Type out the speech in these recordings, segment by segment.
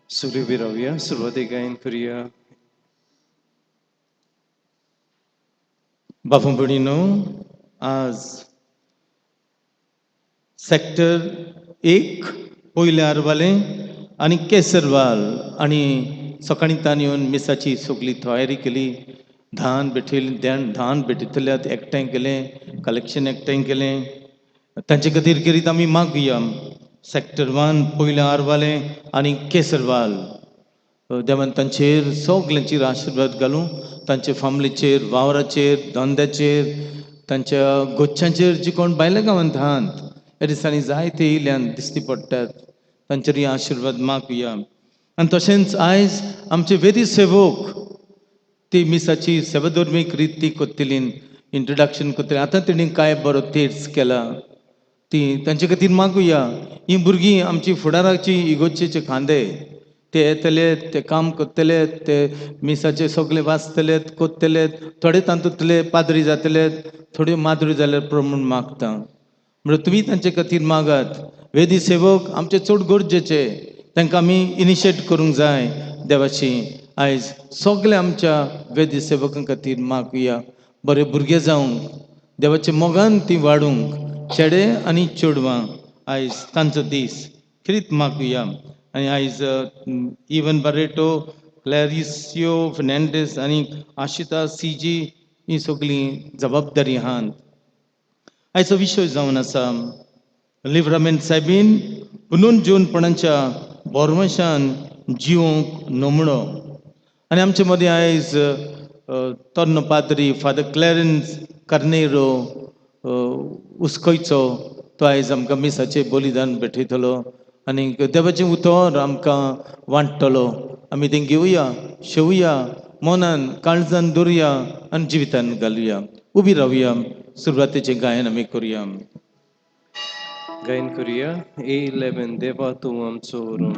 सुग्रीवी राहूया. सुरुवाती गायन करूया. बाबा भगिनीनो, आज सेक्टर 1 पयले आरवाले आनी केसरवाल आनी सकाळी तान येवन मिसाची सगळी तयारी केली. धान भेटयतल्यात एकठांय केलें, कलेक्शन एकठांय केलें. तांचे खातीर करीत आमी मागुया. सेक्टर 1 पयले आरवाले आनी केसरवाल देवान तांचेर सगल्यांचेर आशिर्वाद घालूं. तांचे फामलीचेर, वावराचेर, धंद्याचेर, तांच्या गोच्छांचेर जी कोण भायल्या गांवांत आहात, ह्या दिसांनी जायते येयल्यान दिश्टी पडटात. तांचेरय आशिर्वाद मागुया. आनी तशेंच आयज आमचे वेदी सेवक ती मिसाची सेवाधर्मीक रिती कोत्तेलीन इंट्रोडक्शन कोत्तेलें. आतां तेणी कांय बरो तेर्स केला. ती तांचे खातीर मागुया. हीं भुरगीं आमची फुडाराची इगोर्जेचे खांदे. ते येतले, ते काम करतले, ते मिसाचे सगळे वाचतले, कोत्तले. थोडे तातूंतले पाद्री जातले, थोड्यो माद्री जाल्यार प्रमूण मागता. म्हणून तुमी तांचे खातीर मागात. वेदी सेवक आमचे चड गरजेचे. तांकां आमी इनिशिएट करूंक जाय देवाची. आयज सगळे आमच्या वेदी सेवकां खातीर मागुया. बरे भुरगे जावंक, देवाच्या मोगान ती वाडूंक, चेडे आनी चेडवां. आयज तांचो दीस खरीत मागुया. आनी आयज इवन बारेटो, क्लॅरिसियो फेर्नांडीस आनी आशिता सीजी ही सगळीं जबाबदारी आहात. आयचो विशय जावन आसा लिव्हरामेंट सायबीन पुनर्जीवनपणाच्या बोरमशान जिवंक नमणो. आनी आमचे मदीं आयज तोर्न पाद्री फादर क्लॅरन्स कार्नेरो उस्कोयचो, तो आयज आमकां मिसाचें बलिदान भेटयतलो आनी देवाचें उतर आमकां वांट्टलो. आमी तें घेवया, शेवया, मनान काळजान दवरया आनी जिवितान घालुया. उबी रावया. सुरवातेचें गायन आमी करुया. गायन करुया A11 देवा तूं आमचो ऋण.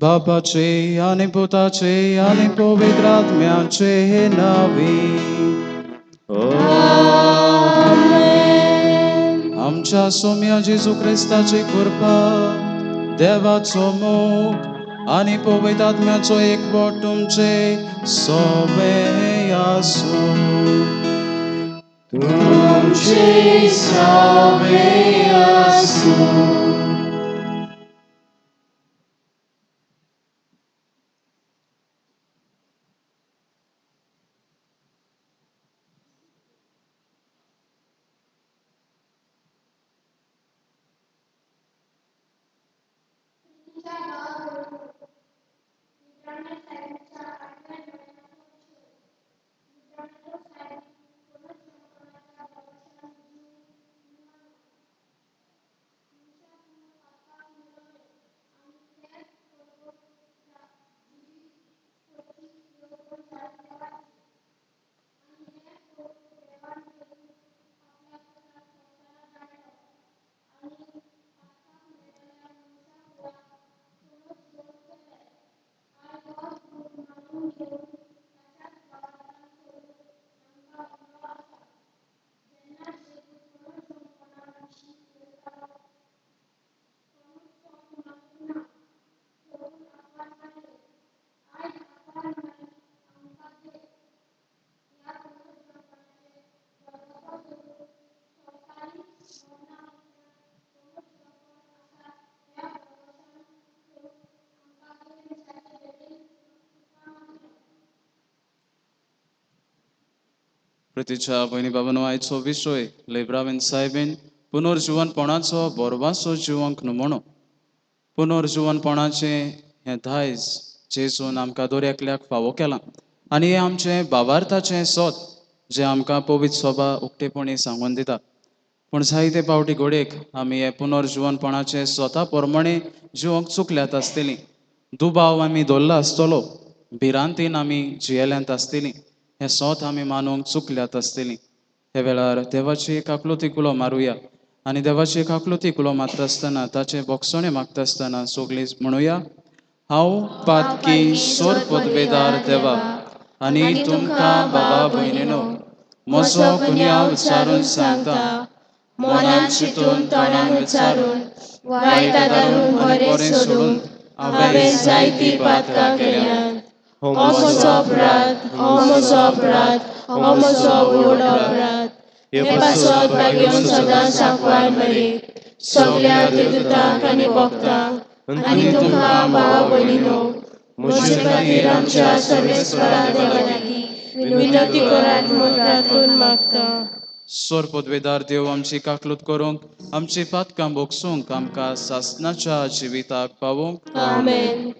Babaचे आणि पुताचे आणि पवित्रात्म्याचे नावे. आमच्या सौम्य जेजू ख्रिस्ताची कृपा, देवाचो मोग आणि पवित्रात्म्याचो एकवट तुमचे सोबे आसो. तुमचे सोबे आसो. प्रितीच्या भयणी बाबांनो आयचो विशय लेब्रावेन साहेबीन पुनर्जीवनपणाचो बोरवासो जिवंक नमुनो पुनर्जीवनपणाचे हें दायज जेजून आमकां दर एकल्याक फावो केलां आनी हें आमचें भावार्थाचें सोत जें आमकां पवित्र सभा उक्तेपणी सांगून दिता पूण जायते पावटी घोडेक आमी हे पुनर्जीवनपणाचे स्वता प्रमाणे जिवंक चुकल्यात आसतलीं दुबाव आमी दवरला आसतलो भिरांतीन आमी जियेल्यांत आसतलीं हें सोत आमी मानूंक चुकल्यात आसतलीं हे वेळार देवाची एक आकृती कुलो मारुया आनी देवाची एक आकृती कुलो मारता आसतना ताचे बोगसणे मागता आसतना सोगलीं म्हणुया हांव पातकी सोर पदवेदार देवा आनी तुमकां बाबा भयणीनो म्हजो गुन्यांव विचारून सांगता मनान चिंतून तोंडान विचारून वायट धरून बरें सोडून हांवें जायती पातकां केल्यात हो म्हजो अपराध हो म्हजो अपराध हो म्हजो व्हड अपराध हे पासत भाग्योन सदां सांकवार मेरेक सगळ्या तिदुतांक आनी भक्तांक आनी तुमकां भावा भयणीनो म्हजे खातीर आमच्या सर्वेस्परा देवा लागीं विनंती करात म्हूण प्रार्थून मागता सोर पदवेदार देव आमची काकलूत करूंक आमची पातकां बोगसूंक आमकां सासणाच्या जिविताक पावूंक आमेन.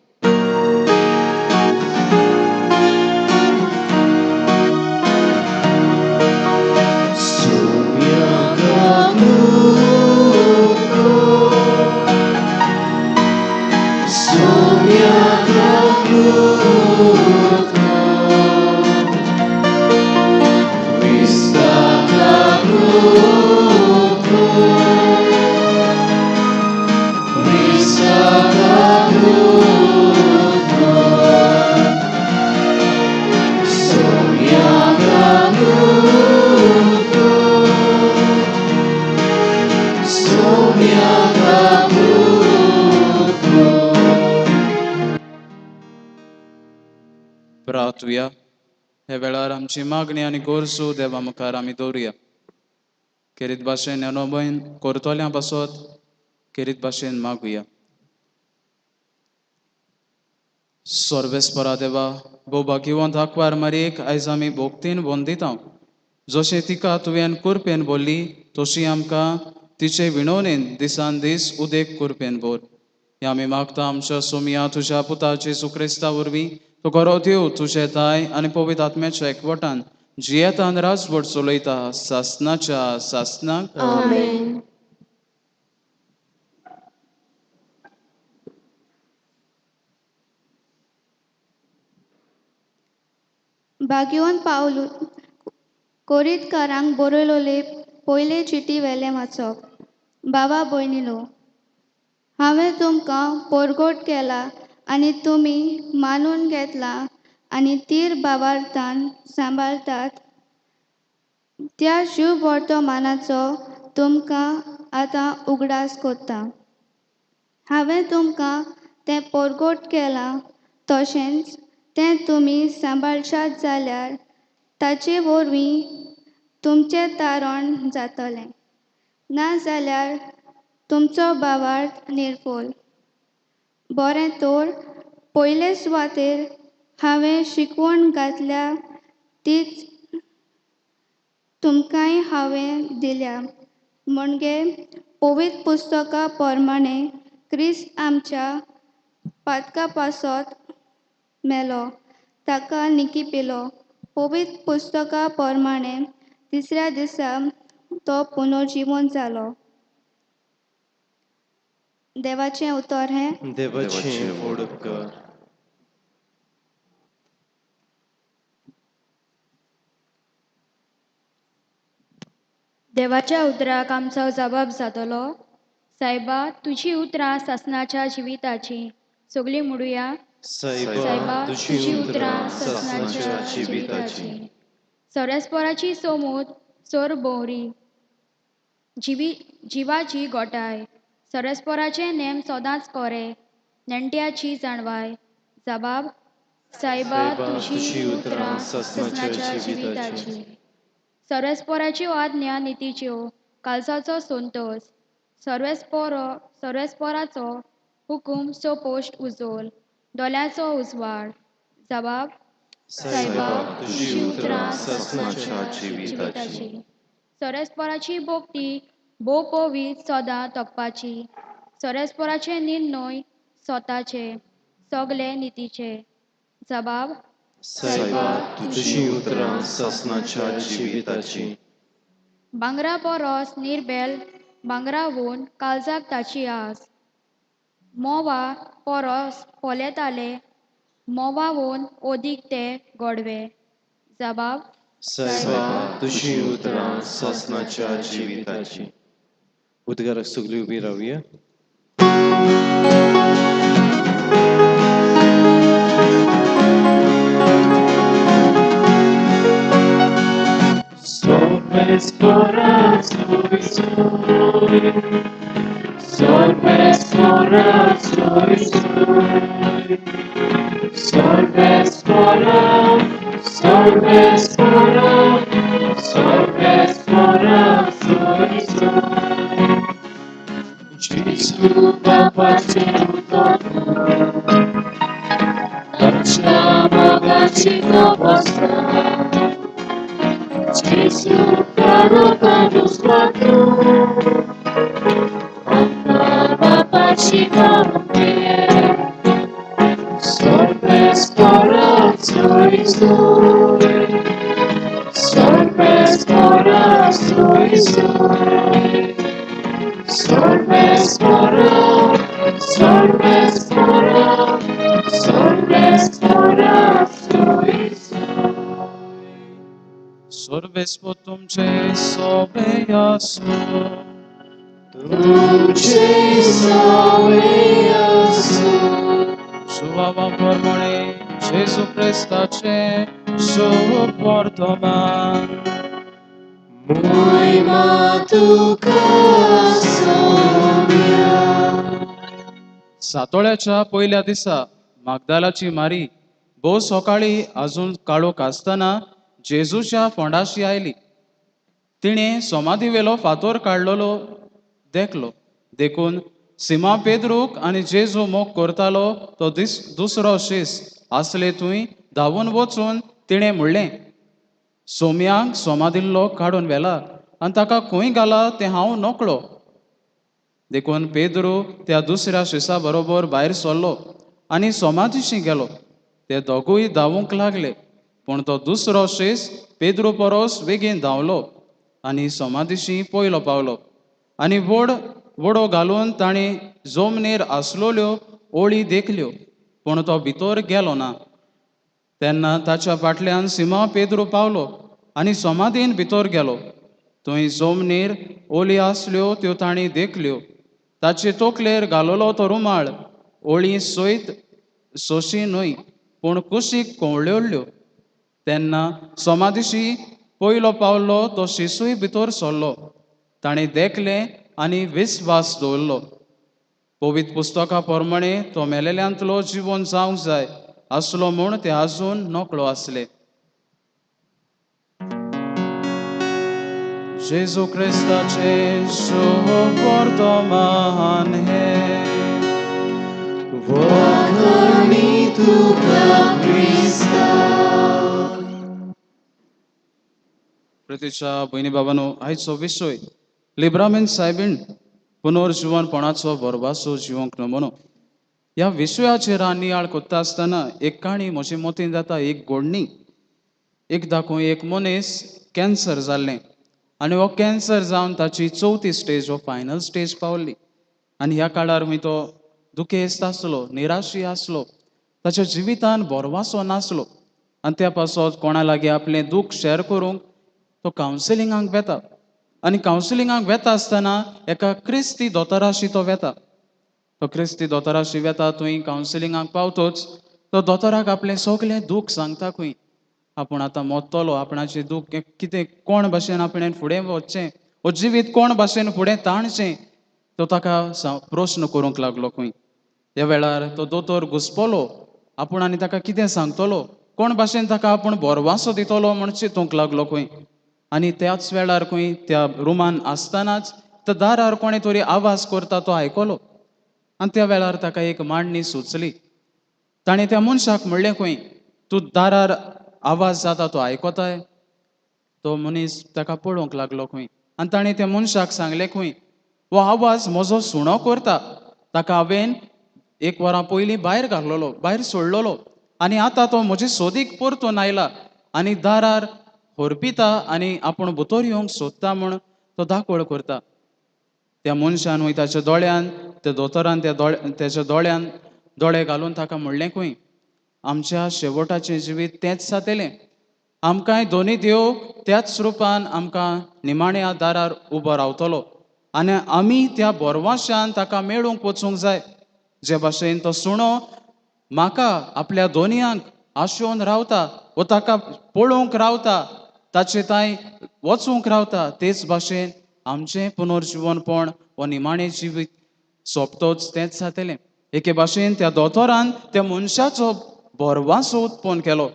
प्रार्थुया हे वेळार आमची मागणी आनी गोरजो देवा मुखार आमी दवरुया खेरीत भाशेन अनोबयन करतोल्या पासत खेरीत भाशेन मागुया सर्वेस्परा देवा भोवभाग्यवंत आंकवार मारयेक आयज आमी भोगतीन वंदिता जशें तिका तुवें कुरपेन बोल्ली तशी आमकां तिचे विणवणेन दिसान दीस उदेक कुरपेन बोर हे आमी मागता आमच्या सोमिया तुज्या पुता जेजू क्रिस्ता वरवीं तो गरो देव तुजे ताय आनी पवित्र आत्म्याच्या एकवटान जियेतान राजवट चलयता सासनाच्या सासनाक आमेन. भाग्यवान पावलू कोरीतकारांक बरयलोले पयले चिटी वेले वाचप बाबा भयणीनो हांवें तुमकां परगोट केला आनी तुमी मानून घेतला आनी तीर भावार्थान सांबाळटात त्या शुभ वर्तमानाचो तुमकां आतां उगडास कोत्ता हांवें तुमकां तें परगोट केलां तशेंच तें तुमी सांबाळशात जाल्यार ताचे वरवीं तुमचें तारण जातलें नाजाल्यार तुमचो भावार्थ निर्फोल बरें तर पयले सुवातेर हांवें शिकवण घातल्या तीच तुमकांय हांवें दिल्या म्हणजे पवित्र पुस्तका प्रमाणे क्रिस्त आमच्या पातका पासत मेलो ताका निकी पेलो पवित्र पुस्तका प्रमाणे तिसऱ्या दिसा तो पुनर्जीवन जालो देवाचें उतर हें देवाचें फोड कर देवाच्या उतराक आमचो जबाब जातलो सायबा तुजी उतरां सासणाच्या जिविताची सगळीं म्हणुया सायबा तुजी उतरां सासणाच्या जिविताची सोरेस्पोराची सोमूत सोर भोवरी जिवाची गोटाय सोरेस्पोराचे नेम सदांच कोरे नेणट्याची जाणवाय जबाब सायबा तुजी उतरां सासणाच्या जिविताची सर्वेस्पोराच्यो आज्ञा नितीच्यो कालसाचो संतोष सर्वेस्पोराचो हुकूम सोपोश्ट उजोल दोल्याचो उजवाड जबाब साईबाब तुझी उतरां ससनाच्या जिविताची. सोरेस्पोराची बोगती भोव पोवीत सदां तोपपाची. सोरेस्पोराचे निर्णय स्वताचे सगले नितीचे. जबाब साईबाब तुझी उतरां ससनाच्या जिविताची. भांगरा पोरोस निर्बेल भांगरा वून काळजाक ताची आस. मोवा पोरोस पोलेताले मोवा वून ओदीक ते गोडवे. जबाब साईबाब तुझी उतरां ससनाच्या जिविताची. उद्गाराक सगळी उबी रावया. Sorbespo तुमचे सोबे असो. Słowa formule Jezu Chrystacie, suportoman. सातोळ्याच्या पहिल्या दिसा मागदालाची मारी भोव सकाळी अजून काळोख आसतना जेजूच्या फोंडाशी आयली. तिणे समाधी वेलो फातोर काडलेलो देखलो. देखून सिमा पेद्रूक आनी जेजू मोग करतालो तो दुसरो शीस आसले थंय धांवून वचून तिणें म्हणलें, सोम्यांक सोमादिल्लो काडून व्हेला आनी ताका खंय घाला तें हांव नोकळो. देखून पेद्रू त्या दुसऱ्या शिसा बरोबर भायर सरलो आनी सोमादिशी गेलो. ते दोगूय धांवूंक लागले, पूण तो दुसरो शीस पेद्रू परोस बेगीन धांवलो आनी सोमादिशी पयलो पावलो. आनी वडो घालून तांणी जमनीर आसलोल्यो ओळी देखल्यो, पूण तो भितर गेलो ना. तेन्ना ताच्या फाटल्यान सिमा पेद्रू पावलो आनी सोमादीन भितर गेलो. थंय जमनीर ओली आसल्यो त्यो तांणी देखल्यो. ताचे तोकलेर घालोलो तो रुमाळ ओळी सयत सोशी न्हय, पूण कुशीक कोवळ्ळ्यो. तेन्ना सोमादिशी पयलो पावलो तो शिसूय भितर सरलो. ताणें देखलें आनी विस्वास दवरलो. पवित्र पुस्तका प्रमाणे तो मेलेल्यांतलो जिवन जावंक जाय आसलो म्हूण ते आजून नोकळो आसले. जेजू क्रिस्ताचे सुवर्तमान हे प्रितीच्या भयणी बाबांनो, आयचो विशय लिब्रामेन सायबीण पुनर्जीवनपणाचो बरवासो जिवंक नमुनो. ह्या विशयाचेर हांव नियाळ कोत्ता आसतना एक काणी म्हजे मतीन जाता, एक घडणी. एकदां खंय एक मनीस कॅन्सर जाल्लें आनी हो कॅन्सर जावन ताची 4थी स्टेज हो फायनल स्टेज पावल्ली. आनी ह्या काळार खंय तो दुखेस्त आसलो, निराशी आसलो, ताच्या जिवितान बरवासो नासलो. आनी त्या पासत कोणा लागीं आपलें दूख शेअर करूंक तो कावन्सिलिंगाक वेता. आनी कावन्सिलिंगाक वेता आसतना एका क्रिस्ती दोतोराशी तो वेता. तो क्रिस्ती दोतोराशी वेता. थंय कावन्सिलिंगाक पावतोच तो दोतोराक आपलें सगलें दूख सांगता. खंय आपूण आतां मोत्तलो, आपणाचें दूख कितें कोण भाशेन आपणें फुडें वचचें, हो जिवीत कोण भाशेन फुडें ताणचें, तो ताका प्रश्न करूंक लागलो. खंय ह्या वेळार तो दोतोर घुस्पलो. आपूण आनी ताका कितें सांगतलो, कोण भाशेन ताका आपूण बरवासो दितलो म्हूण चिंतूंक लागलो. खंय आनी त्याच वेळार खंय त्या रुमान आसतनाच त्या दारार कोणें तरी आवाज करता तो आयकलो. आनी त्या वेळार ताका एक मांडणी सुचली. ताणें त्या मनशाक म्हणलें, खंय तूं दारार आवाज जाता तो आयकोताय. तो मनीस ताका पळोवंक लागलो खंय आनी ताणें त्या मनशाक सांगलें खंय हो आवाज म्हजो सुणो करता. ताका हांवें 1 वरां पयलीं भायर घाललोलो, भायर सोडलोलो आनी आतां तो म्हजे सोदीक परतून आयला आनी दारार होरपिता आनी आपूण भितर येवंक सोदता म्हूण तो दाखोळ करता. त्या मनशान वय ताच्या दोळ्यान त्या दोतोरान त्याच्या दोळ्यान दोळे घालून ताका म्हणलें खंय आमच्या शेवटाचें जिवीत तेंच जातलें. आमकांय दोनी देव त्याच रुपान आमकां निमाण्या दारार उबो रावतलो आनी आमी त्या बोरवाशान ताका मेळूंक वचूंक जाय. जे भाशेन तो सुणो म्हाका आपल्या दोनयांक आशोवन रावता व ताका पळोवंक रावता, ताचे तांय वचूंक रावता, तेच भाशेन आमचें पुनर्जीवनपण व निमाणें जिवीत सोंपतोच तेंच जातलें. एके भाशेन त्या दोतोरान त्या मनशाचो बोरवासो उत्पन्न केलो.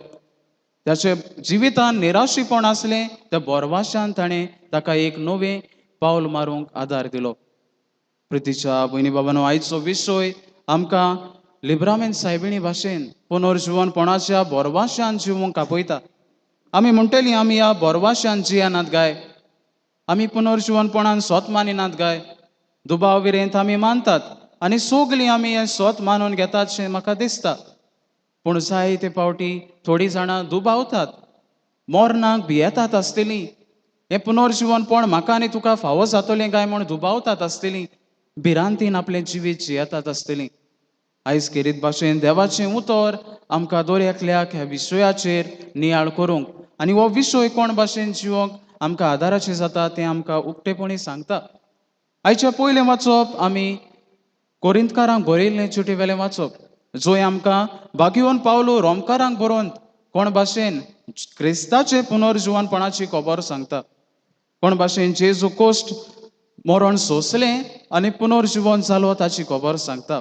त्याच्या जिवितान निराशीपण आसलें, त्या बोरवाशान ताणें ताका एक नवें पावल मारूंक आदार दिलो. प्रितीच्या भयणी बाबांनो, आयचो विशय आमकां लिब्रामेन सायबिणी भाशेन पुनर्जीवनपणाच्या बोरवाशान जिवूंक आपयता. आमी म्हणटलीं आमी ह्या बोरवाशान जियेनात गाय, आमी पुनर्जीवनपणान सोत मानिनात गाय, दुबाव विरेंत आमी मानतात आनी सगलीं आमी हें सोत मानून घेतात शें म्हाका दिसता. पूण जायते फावटी थोडीं जाणां दुबावतात, मोरनाक भियेतात आसतलीं. हें पुनर्जीवनपण म्हाका आनी तुका फावो जातलें काय म्हूण दुबावतात आसतलीं, भिरांतीन आपलें जिवीत जियेतात आसतलीं. आयज खेरीत भाशेन देवाचें उतर आमकां दर एकल्याक ह्या विशयाचेर नियाळ करूंक आनी हो विशय कोण भाशेन जिवोंक आमकां आदाराचें जाता तें आमकां उक्तेपणी सांगता. आयच्या पयलें वाचप आमी कोरिंतकारांक बरयल्लें चिठ्ठीवेलें वाचप, जंय आमकां बागियोन पावलो रोमकारांक बरोवन कोण भाशेन क्रिस्ताचे पुनर्जीवनपणाची खबर सांगता. कोण भाशेन जेजू कोश्ट मरण सोंसलें आनी पुनर्जीवन जालो ताची खबर सांगता.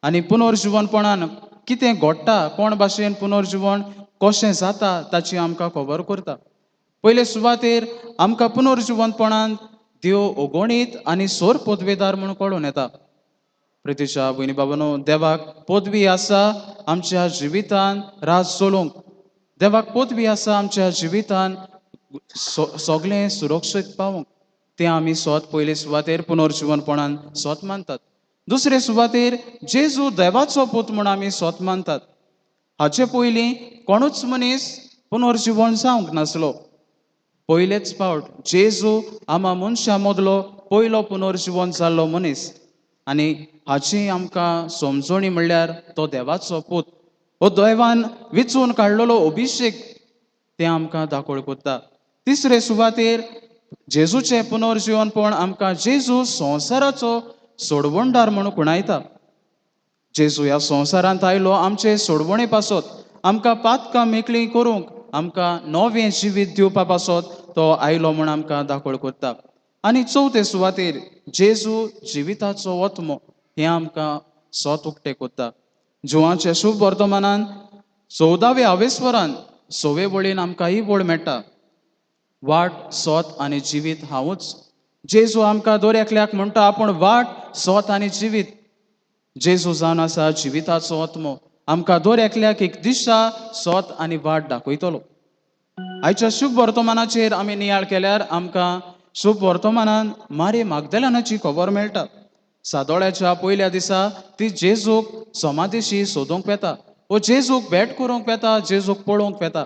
आनी पुनर्जीवनपणान कितें घडटा, कोण भाशेन पुनर्जीवन कशें जाता ताची आमकां खबर करता. पयले सुवातेर आमकां पुनर्जीवनपणान देव ओगोणीत आनी सोर पदवेदार म्हूण कळून येता. प्रितीच्या भयणी बाबांनो, देवाक पदवी आसा आमच्या जिवितान राज चलोवंक. देवाक पदवी आसा आमच्या जिवितान सगळें सुरक्षीत पावोवंक. तें आमी स्वत पयले सुवातेर पुनर्जीवनपणान स्वत मानतात. दुसरे सुवातेर जेजू देवाचो पूत म्हूण आमी स्वत मानतात. हाचे पयलीं कोणूच मनीस पुनर्जीवन जावंक नासलो. पयलेच फावट जेजू आमा मनशां मदलो पयलो पुनर्जीवन जाल्लो मनीस आनी हाची आमकां समजणी म्हणल्यार तो देवाचो पूत, हो देवान विचून काडलेलो अभिशेक तें आमकां दाखोळ कोत्ता. तिसरे सुवातेर जेजूचें पुनर्जीवनपण आमकां जेजू संवसाराचो सोडवणदार म्हूण कुणायता. जेजू ह्या संवसारांत आयलो आमचे सोडवणे पासत, आमकां पातकां मेकळीं करूंक, आमकां नवें जिवीत दिवपा पासत तो आयलो म्हूण आमकां दाखोळ कोत्ता. आनी चवथे सुवातेर जेजू जिविताचो वत्मो हें आमकां सोत उक्तें कोत्ता. जुवांच्या शुभ वर्तमानान 14व्या आवेस्वरान 6वे वळीन आमकां ही वळ मेळटा, वाट, सोत आनी जिवीत हांवूच. जेजू आमकां दर एकल्याक म्हणटा आपूण वाट, सोत आनी जिवीत. जेजू जावन आसा जिविताचो आत्मो, आमकां दर एकल्याक एक दिशा, सोत आनी वाट दाखयतलो. आयच्या शुभ वर्तमानाचेर आमी नियाळ केल्यार आमकां शुभ वर्तमानान मारी माग्दलेनाची खबर मेळटा. सादोळ्याच्या पयल्या दिसा ती जेजूक समाधीशी सोदूंक वेता, वो जेजूक भेट करूंक वेता, जेजूक पळोवंक वेता.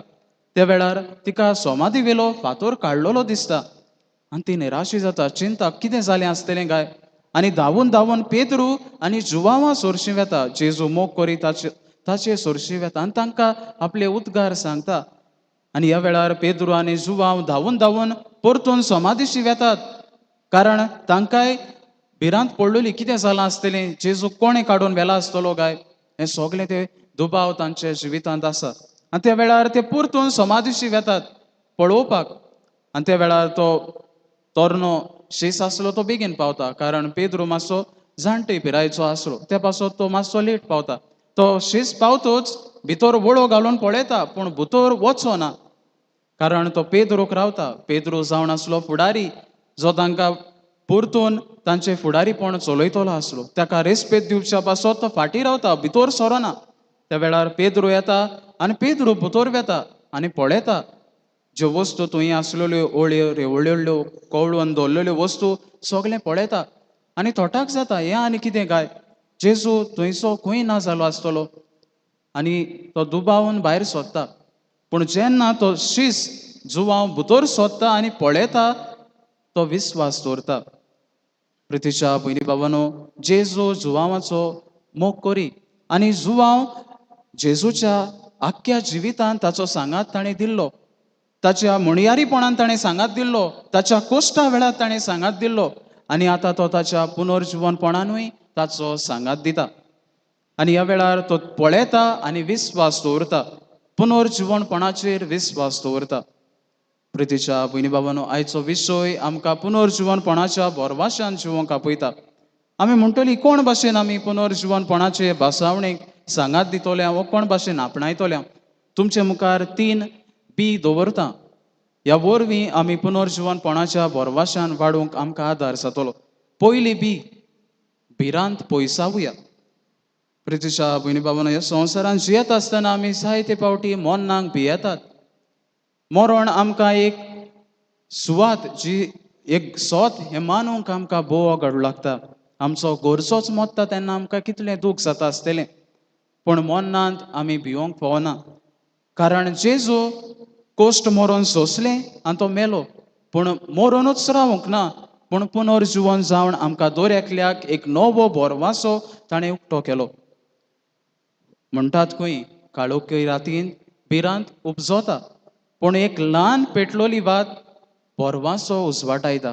त्या वेळार तिका समाधी वेलो फातर काडलेलो दिसता आनी ती निराशी जाता, चिंता कितें जालें आसतलें काय. आनी धांवून धांवून पेद्रू आनी जुवांवां सोरशीं वेता. जेजू मोग करी ताचे सोरशीं वेता आनी तांकां आपले उद्गार सांगता. आनी ह्या वेळार पेद्रू आनी जुवांव धांवून धांवून परतून समाधीशी वेतात, कारण तांकांय भिरांत पडलेली कितें जालां आसतलें, जेजू कोणें काडून व्हेला आसतलो काय, हें सगळें ते दुबाव तांच्या जिवितांत आसा. आनी त्या वेळार ते परतून समाधीशी वेतात पळोवपाक. आनी त्या वेळार तो तोरनो शेस आसलो तो बेगीन पावता, कारण पेद्रू मातसो जाणटे पिरायेचो आसलो, त्या पासत तो मातसो लेट पावता. तो शेस पावतोच भितर वळो घालून पळयता पूण भितर वचोना, कारण तो पेद्रूक रावता. पेद्रू जावन आसलो फुडारी, जो तांकां परतून तांचे फुडारीपण चलयतलो आसलो. ताका रेस्पेद दिवच्या पासत तो फाटीं रावता, भितर सरोना. त्या वेळार पेद्रू येता आनी पेद्रू भितर वेता आनी पळयता ज्यो वस्तू थंय आसलेल्यो ओळ्यो रेवळ्यो व्हडल्यो कवळून दवरलेल्यो वस्तू सगळें पळयता आनी थोटाक जाता हें आनी कितें काय जेजू थंयसो खंय ना जालो आसतलो आनी तो दुबावन भायर सोदता पूण जेन्ना तो शीस जुवांव भितर सोदता आनी पळयता तो विस्वास दवरता प्रितीच्या भयणी भावानो जेजू जुवांवाचो मोग करी आनी जुवांव जेजूच्या आख्ख्या जिवितांत ताचो सांगात ताणें दिल्लो ताच्या म्हणयारीपणान ताणें सांगात दिल्लो ताच्या कोश्टा वेळार ताणें सांगात दिल्लो आनी आतां तो ताच्या पुनर्जीवनपणानूय ताचो सांगात दिता आनी ह्या वेळार तो पळयता आनी विस्वास दवरता पुनर्जीवनपणाचेर विस्वास दवरता प्रितीच्या भयणी भावानो आयचो विशय आमकां पुनर्जीवनपणाच्या बोरवाश्यान जिवंक आपयता आमी म्हणटली कोण भाशेन आमी पुनर्जीवनपणाचे भासावणेक सांगात दितोल्या वो कोण भाशेन आपणायतोल्या तुमचे मुखार 3 बी दवरता ह्या वरवीं आमी पुनर्जीवनपणाच्या बोरवाश्यान वाडूंक आमकां आदार जातलो पयली बी भिरांत पयसावुया प्रितीच्या भयणी भावानो ह्या संवसारांत जियेत आसतना आमी जायते फावटी मोन्नाक भियेतात मरण आमकां एक सुवात जी एक सोत हें मानूंक आमकां बोव घडू लागता आमचो गोरचोच मोत्ता तेन्ना आमकां कितलें दूख जाता आसतलें पूण मोन्नांत आमी भिवोंक फावना कारण जेजू कोश्ट मरोन सोंसलें आनी तो मेलो पूण मरोनूच रावूंक ना पूण पुनर्जीवन जावन आमकां दर एकल्याक एक नवो बोरवासो ताणें उक्तो केलो म्हणटात खंय काळोखी रातीन भिरांत उपजोता पूण एक ल्हान पेटलोली वात बोरवासो उजवाटायता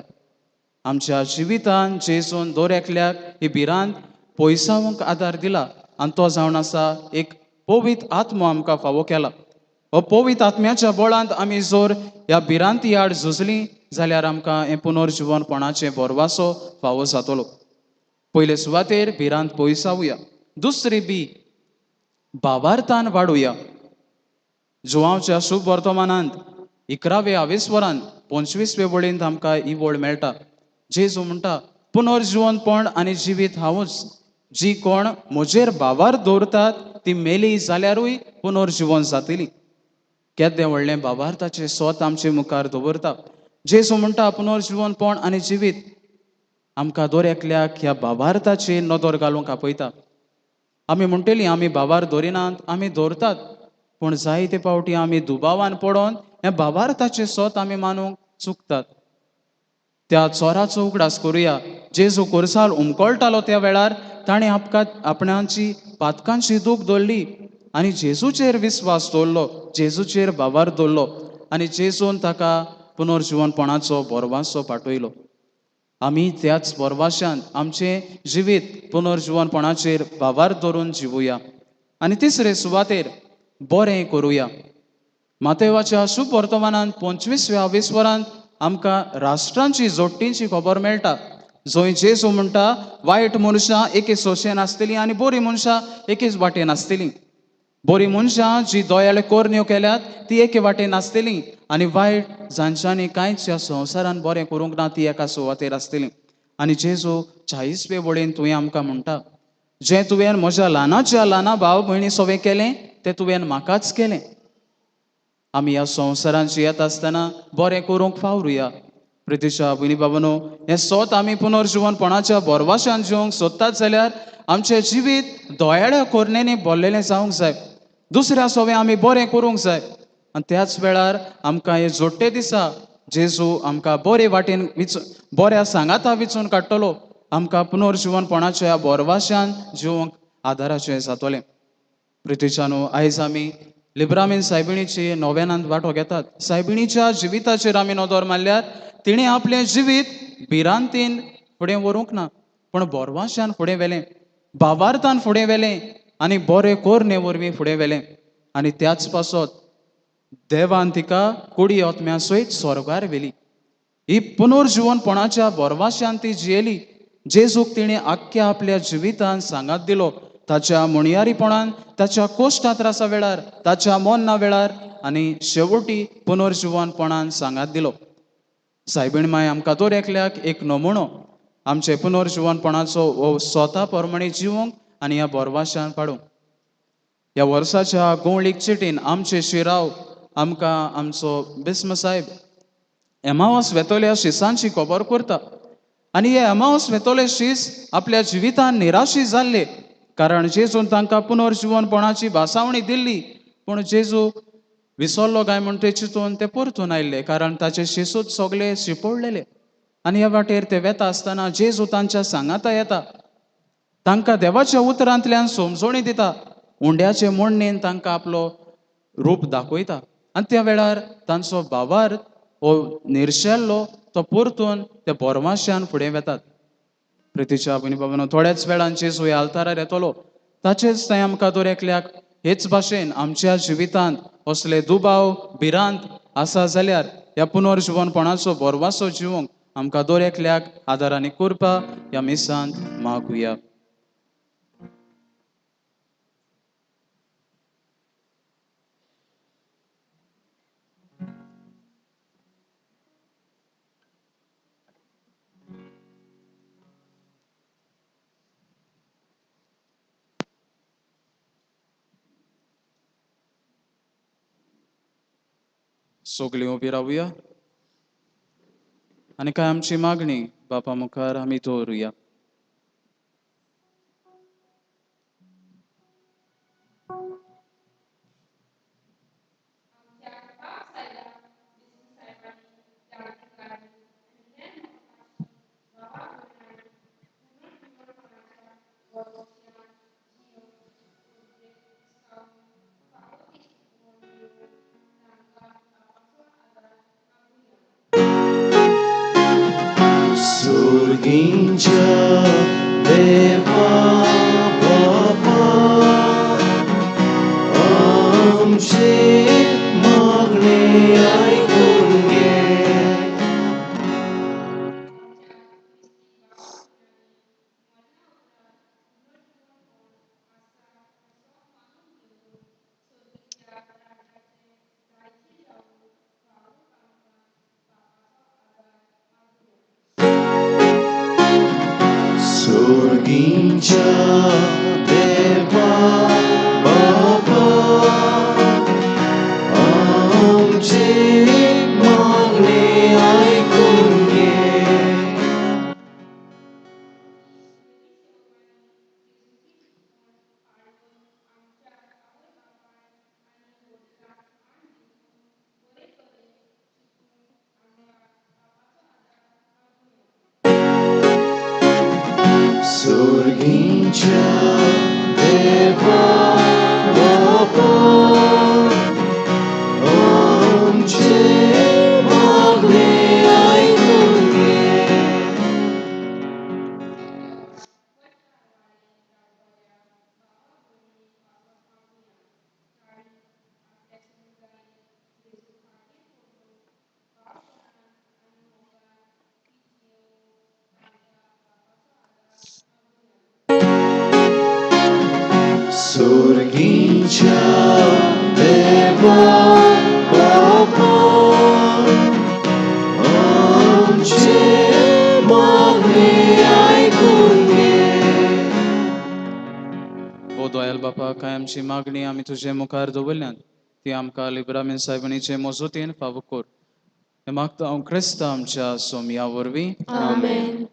आमच्या जिवितांत जेजून दर एकल्याक ही भिरांत पयसावंक आदार दिला आनी तो जावन आसा एक पवित्र आत्मो आमकां फावो केला हो पवित्र आत्म्याच्या बळांत आमी जर ह्या भिरांती आड झुजलीं जाल्यार आमकां हें पुनर्जीवनपणाचें बोरवासो फावो जातलो पयले सुवातेर भिरांत पयसावुया दुसरी बी भावार्थान वाडुया जुवांवच्या शुभ वर्तमानांत 11व्या आविस्वरांत 25वे वळेंत आमकां ही वळ मेळटा जेजू म्हणटा पुनर्जीवनपण आनी जिवीत हांवूच जी कोण म्हजेर भावार्थ दवरतात ती मेली जाल्यारूय पुनर्जीवन जातली केदें व्हडलें भावार्थाचें सोत आमचे मुखार दवरता जेजू म्हणटा पुनर्जीवनपण आनी जिवीत आमकां दर एकल्याक ह्या भावार्थाचेर नदर घालूंक आपयता आमी म्हणटलीं आमी भावार्थ धरिनात आमी दवरतात पूण जायते फावटी आमी दुबावान पडोन हें भावार्थाचें सोत आमी मानूंक चुकतात त्या चोराचो उगडास करुया जेजू कोर्साल उमकळटालो त्या वेळार ताणें आपणाची पातकांची दूख दवरली आनी जेजूचेर विस्वास दवरलो जेजूचेर भावार्थ दवरलो आनी जेजून ताका पुनर्जीवनपणाचो बोरवासो पाठयलो आमी त्याच बोरवाश्यान आमचें जिवीत पुनर्जीवनपणाचेर भावार्थ धरून जिवुया आनी तिसरे सुवातेर बरें करुया मातेवाच्या शुभ वर्तमानांत 25व्या आविस्वरांत आमकां राष्ट्रांची जोडटींची खबर मेळटा जंय जेजू म्हणटा वायट मनशां एके सोशेन आसतलीं आनी बरीं मनशां एकेच वाटेन आसतलीं बरीं मनशां जी दोयाळे कोरण्यो केल्यात ती एके वाटेन आसतलीं आनी वायट जांच्यांनी कांयच ह्या संवसारान बरें करूंक ना ती एका सुवातेर आसतलीं आनी जेजू 40वे वळेन तुवें आमकां म्हणटा जें तुवें म्हज्या ल्हानाच्या ल्हाना भाव भयणी सोबें केलें तें तुवें म्हाकाच केलें आमी ह्या संवसारांत जियेत आसतना बरें करूंक फावरुया प्रितीच्या भयणी भावानो हें सोत आमी पुनर्जीवनपणाच्या बोरवाश्यान जिवंक सोदतात जाल्यार आमचें जिवीत दोयाळ्या कोरण्यांनी भरलेलें जावंक जाय दुसऱ्या सोबें आमी बरें करूंक जाय आनी त्याच वेळार आमकां हे जोडटे दिसा जेजू आमकां बरे वाटेन बऱ्या सांगाता विचून काडटलो आमकां पुनर्जीवनपणाच्या बोरवाश्यान जिवंक आदाराचें जातलें प्रितीच्यानो आयज आमी लिब्रामीन सायबिणीची नोवेनांत वांटो घेतात सायबिणीच्या जिविताचेर आमी नदर मारल्यार तिणें आपलें जिवीत भिरांतीन फुडें व्हरूंक ना पूण बोरवाश्यान फुडें व्हेलें भावार्थान फुडें व्हेलें आनी बरें कोरणे वरवीं फुडें व्हेलें आनी त्याच पासत देवान तिका कुडी आत्म्या सयत स्वर्गार व्हेली ही पुनर्जीवनपणाच्या बोरवाश्यान ती जियेली जेजूक तिणें आख्ख्या आपल्या जिवितांत सांगात दिलो ताच्या म्हणयारीपणान ताच्या कोश्टा त्रासा वेळार ताच्या मोन्ना वेळार आनी शेवटी पुनर्जीवनपणान सांगात दिलो सायबीण माय आमकां दर एकल्याक एक नमुणो आमचे पुनर्जीवनपणाचो स्वता प्रमाणे जिवंक आनी ह्या बोरवाश्यान पाडूंक ह्या वर्साच्या गवळीक चिटीन आमचे शिराव आमकां आमचो बिस्म साहेब एमावस वेतोल्या शिसांची खबर करता आनी हे एमावस वेतोले शीस आपल्या जिवितान निराशी जाल्ले कारण जेजून तांकां पुनर्जीवनपणाची भासावणी दिल्ली पूण जेजू विसरलो काय म्हण ते चिंतून ते परतून आयिल्ले कारण ताचे शिसूच सगळे शिपडलेले आनी ह्या वाटेर ते वेता आसतना जेजू तांच्या सांगाता येता तांकां देवाच्या उतरांतल्यान समजोणी दिता उंड्याचे मोडणेन तांकां आपलो रूप दाखयता आनी त्या वेळार तांचो भावार्थ हो निर्शेल्लो तो परतून ते बोरमाश्यान फुडें वेतात प्रितीच्या भयणी भावांनो थोड्याच वेळान जेजू ह्या आल्तारार येतलो ताचेच थंय आमकां दर एकल्याक हेच भाशेन आमच्या जिवितांत असले दुबाव भिरांत आसा जाल्यार ह्या पुनर्जीवनपणाचो बोरवासो जिवंक आमकां दर एकल्याक आदार आनी कृपा ह्या मिसांत मागुया. सगळीं उबी रावुया आनी काय आमची मागणी बापा मुखार आमी दवरुया. Surgincha deva baba amche magne aikun घे Surgincha deva baba amche magne aikun घे Surgincha deva baba amche magne aikun घे Surgincha deva baba amche magne aikun घे ओ दयाल बापा काय आमची मागणी आमी तुजे मुखार दवरल्यान ती आमकां लिब्रामीन साहेबांचे मजतीन फावो कर हें मागता हांव क्रिस्त आमच्या सोमया वरवीं Amen.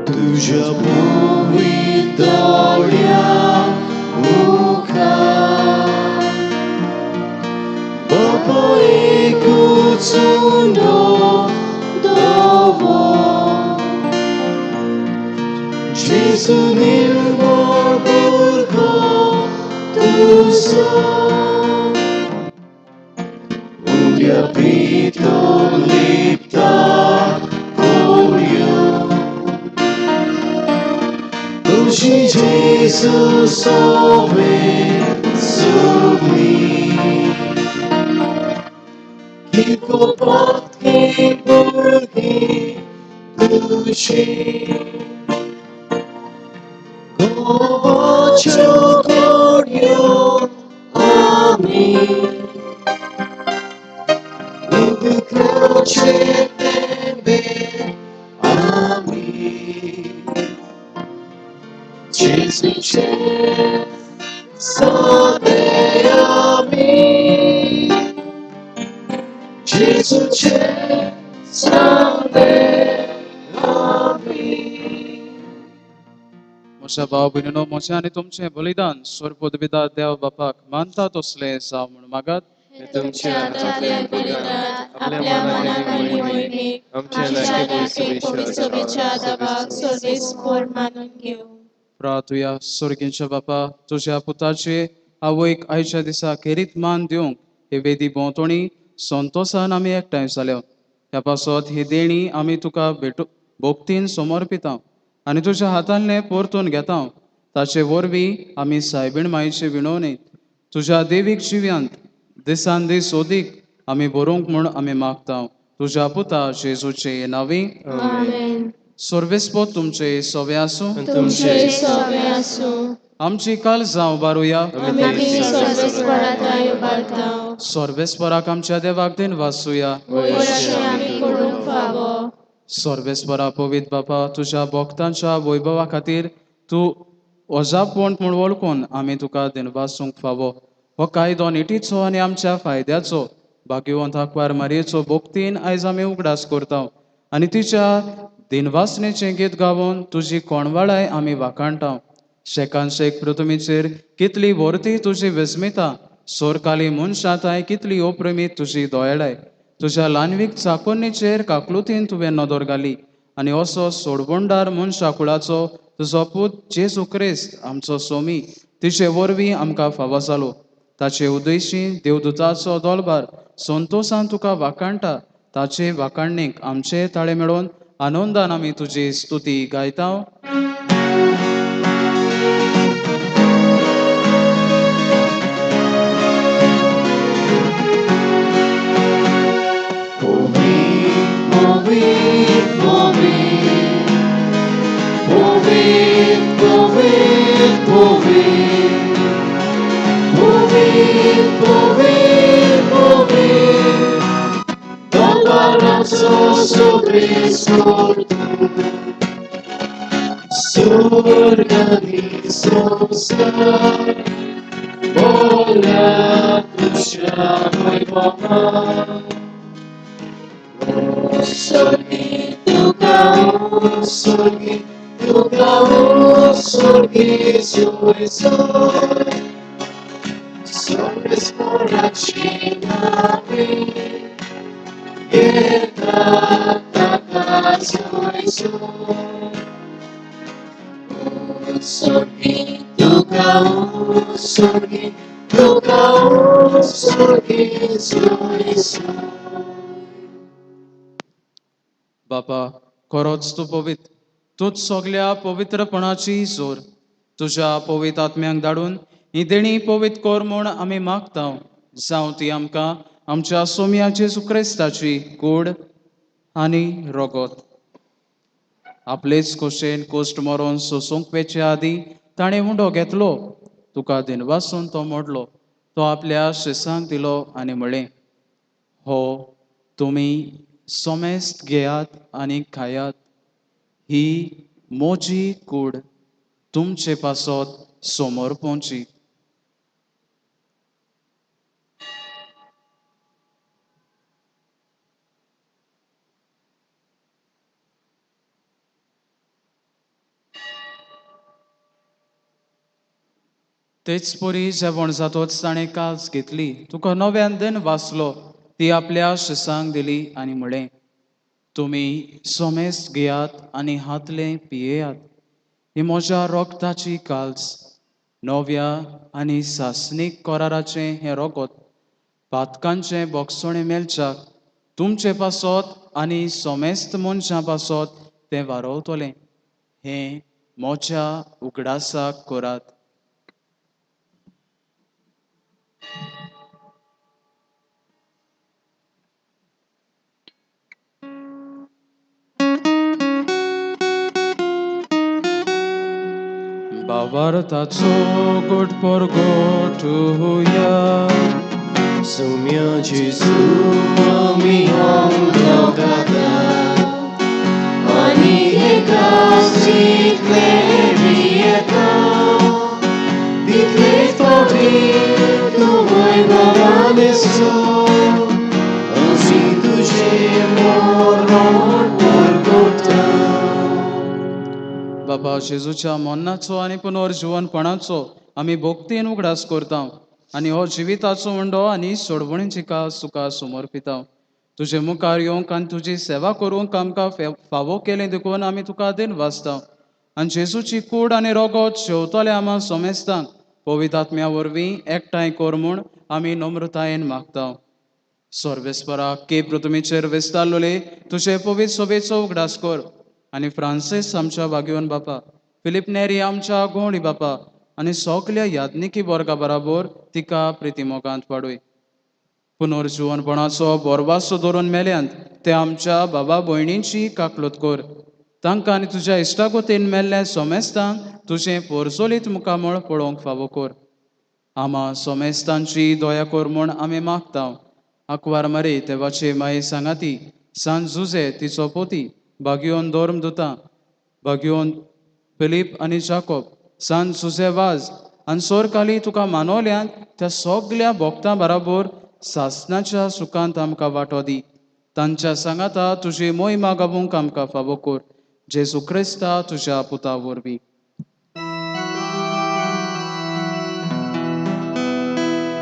तुझ्या भोवितल्या मुखार बापा एकूच दवो जेजू निर्मळ भुरगो तुजो उद्या भितर लिपता Tuži Jesus ove subli Kilko patki burgi duši Govočo gorjo amin Ukrače tebe amin Jesus sabeami Jesus sabeami म्हज्या भाव भयणीनो म्हजें आनी तुमचें बलिदान स्वर्गोद्भिदा देव बापाक मानता तसलें जावं म्हूण मागात तुमच्या हातांतले बलिदान आपल्या मनांतली मोहिमेक आमच्या लागीं सभेच्या दाबाक सर्वेस्पर मानून घेव प्रार्थुया सर्गींच्या बापा तुज्या पुताचे आवयक आयच्या दिसा खेरीत मान दिवंक हे वेदी भोंवतणी संतोशान आमी एकठांय जाल्यो ह्या पासत ही देणी आमी तुका भोक्तीन समर्पिता आनी तुज्या हातांतलें परतून घेता ताचे वरवीं आमी सायबीण मायेचे विणवणेंत तुज्या देवीक जिव्यांत दिसान दीस सोदीक आमी बरोवंक म्हूण आमी मागता तुज्या पुता जेजूचे नांवी आमेन सर्वेस्पोत तुमचे सवे आसूं तुमचे सवे आसूं आमची काल जावं बारुया आमी सर्वेस्पराताय उबारतांव सर्वेस्पराक आमच्या देवाक दिन वाचुया वयशे आमी करूंक फावो सर्वेस्परा पवित बापा तुज्या भक्तांच्या वैभवा खातीर तूं अजापवंत म्हूण वळखून आमी तुका दिनवासूंक फावो हो कायदो निटीचो आनी आमच्या फायद्याचो भाग्यवंत आंकवार मारयेचो भोक्तीन आयज आमी उगडास करता आनी तिच्या दिनवासनेचें गीत गावून तुजी कोणवाळाय आमी वाखाणटा शेकान शेक प्रथमेचेर कितली वर्ती तुजी विस्मिता सोरकाली मनशाताय कितली अप्रमीत तुजी दोळाय तुज्या ल्हानवीक चाकोन्नीचेर काकलुतीन तुवें नदर घाली आनी असो सोडबोंडार मनशा कुळाचो तुजो पूत जेजू क्रिस्त आमचो सोमी तिचे वरवीं आमकां फावो जालो ताचे उद्देशी देवदुताचो दोलबार संतोशान तुका वाखाणटा ताचे वाखाणणेक आमचे ताळे मेळोवन आनंदान आमी तुजी स्तुती गायता Povir Surgani sosa, vola tusha vai baba. Sorgi tuka sorgi sui sol, sorges poracinavi, yeta tata sui sol. Sorgi tuka sorgi sui sol. बापा खरोच तूं पवित्र तूंच सगल्या पवित्रपणाची जोर तुज्या पवित्र आत्म्यांक धाडून ही देणी पवित्र कोर म्हूण आमी मागता जावं ती आमकां आमच्या सोमयाचे सुक्रेस्ताची कूड आनी रोगोत आपलेच खोशेन कोश्ट मरोन सोसूंक वेचे आदीं ताणें उंडो घेतलो तुका दिनवासून तो मोडलो तो आपल्या शिसांक दिलो आनी म्हळें हो तुमी सोमेस्त घेयात आनी खायात ही मोजी कूड तुमचे पासत समोर पोंची तेच पोरी जेवण जातोच ताणें कास घेतली तुका नव्यान दिन वाचलो ती आपल्या शिसांक दिली आनी म्हळें तुमी सोमेस्त घेयात आनी हातले पियेयात ही म्हज्या रोगताची काल्स नव्या आनी सासणीक कोराराचें हें रोगोत पातकांचें बोगसोणें मेलच्याक तुमचे पासत आनी सोमेस्त मनशां पासत तें वारोवतलें हें म्हज्या उगडासाक कोरात बावार्ताचो गोट porgotuja. Sumia Jesu ami ongogata, ani ekasi klerieta, bitlet povir tu voi balaneso, anzi tu morron porgota. बाबा जेजूच्या मरणाचो आनी पुनर्जीवनपणाचो आमी भोगतीन उगडास करता आनी हो जिविताचो उंडो आनी सोडवणीची कास तुका समर्पिता तुजे मुखार येवंक आनी तुजी सेवा करूंक आमकां फावो केलें देखून आमी तुका दिन वाचता आनी जेजूची कूड आनी रोगोत शेवतले आमा सोमेस्तांक पवित्र आत्म्या वरवीं एकठांय कर म्हूण आमी नम्रतायेन मागता सर्वेस्परा के पृथ्वीचेर विस्तारलोले तुजे पवित्र सोबेचो उगडास कर आनी फ्रांसीस आमच्या वागीवन बापा फिलीप नेरी आमच्या गोंडी बापा आनी सगल्या याज्ञिकी वर्गा बराबर तिका प्रितीमोगांत वाडूय पुनर्जीवनपणाचो बोरवासो धरून मेल्यांत ते आमच्या बाबा भयणींची काकलूत कर तांकां आनी तुज्या इश्टागोतीन मेल्ल्या सोमेस्तांक तुजें पोरजोलीत मुखामळ पळोवंक फावो कर आमा सोमेस्तांची दया कर म्हूण आमी मागता आंकवार मारी देवाचे माये सांगाती सांत जुजे तिचो पोती बागियोन दोर्मदुतां बागियोन फिलीप आनी जाकोब सांत जुजे वाज आनी सोरकाली तुका मानवल्यांत त्या सगल्या भोगतां बराबर सासणाच्या सुखांत आमकां वांटो दी तांच्या सांगाता तुजी मोहिमा गावूंक आमकां फावो कर जेजू क्रिस्ता तुज्या पुता वरवीं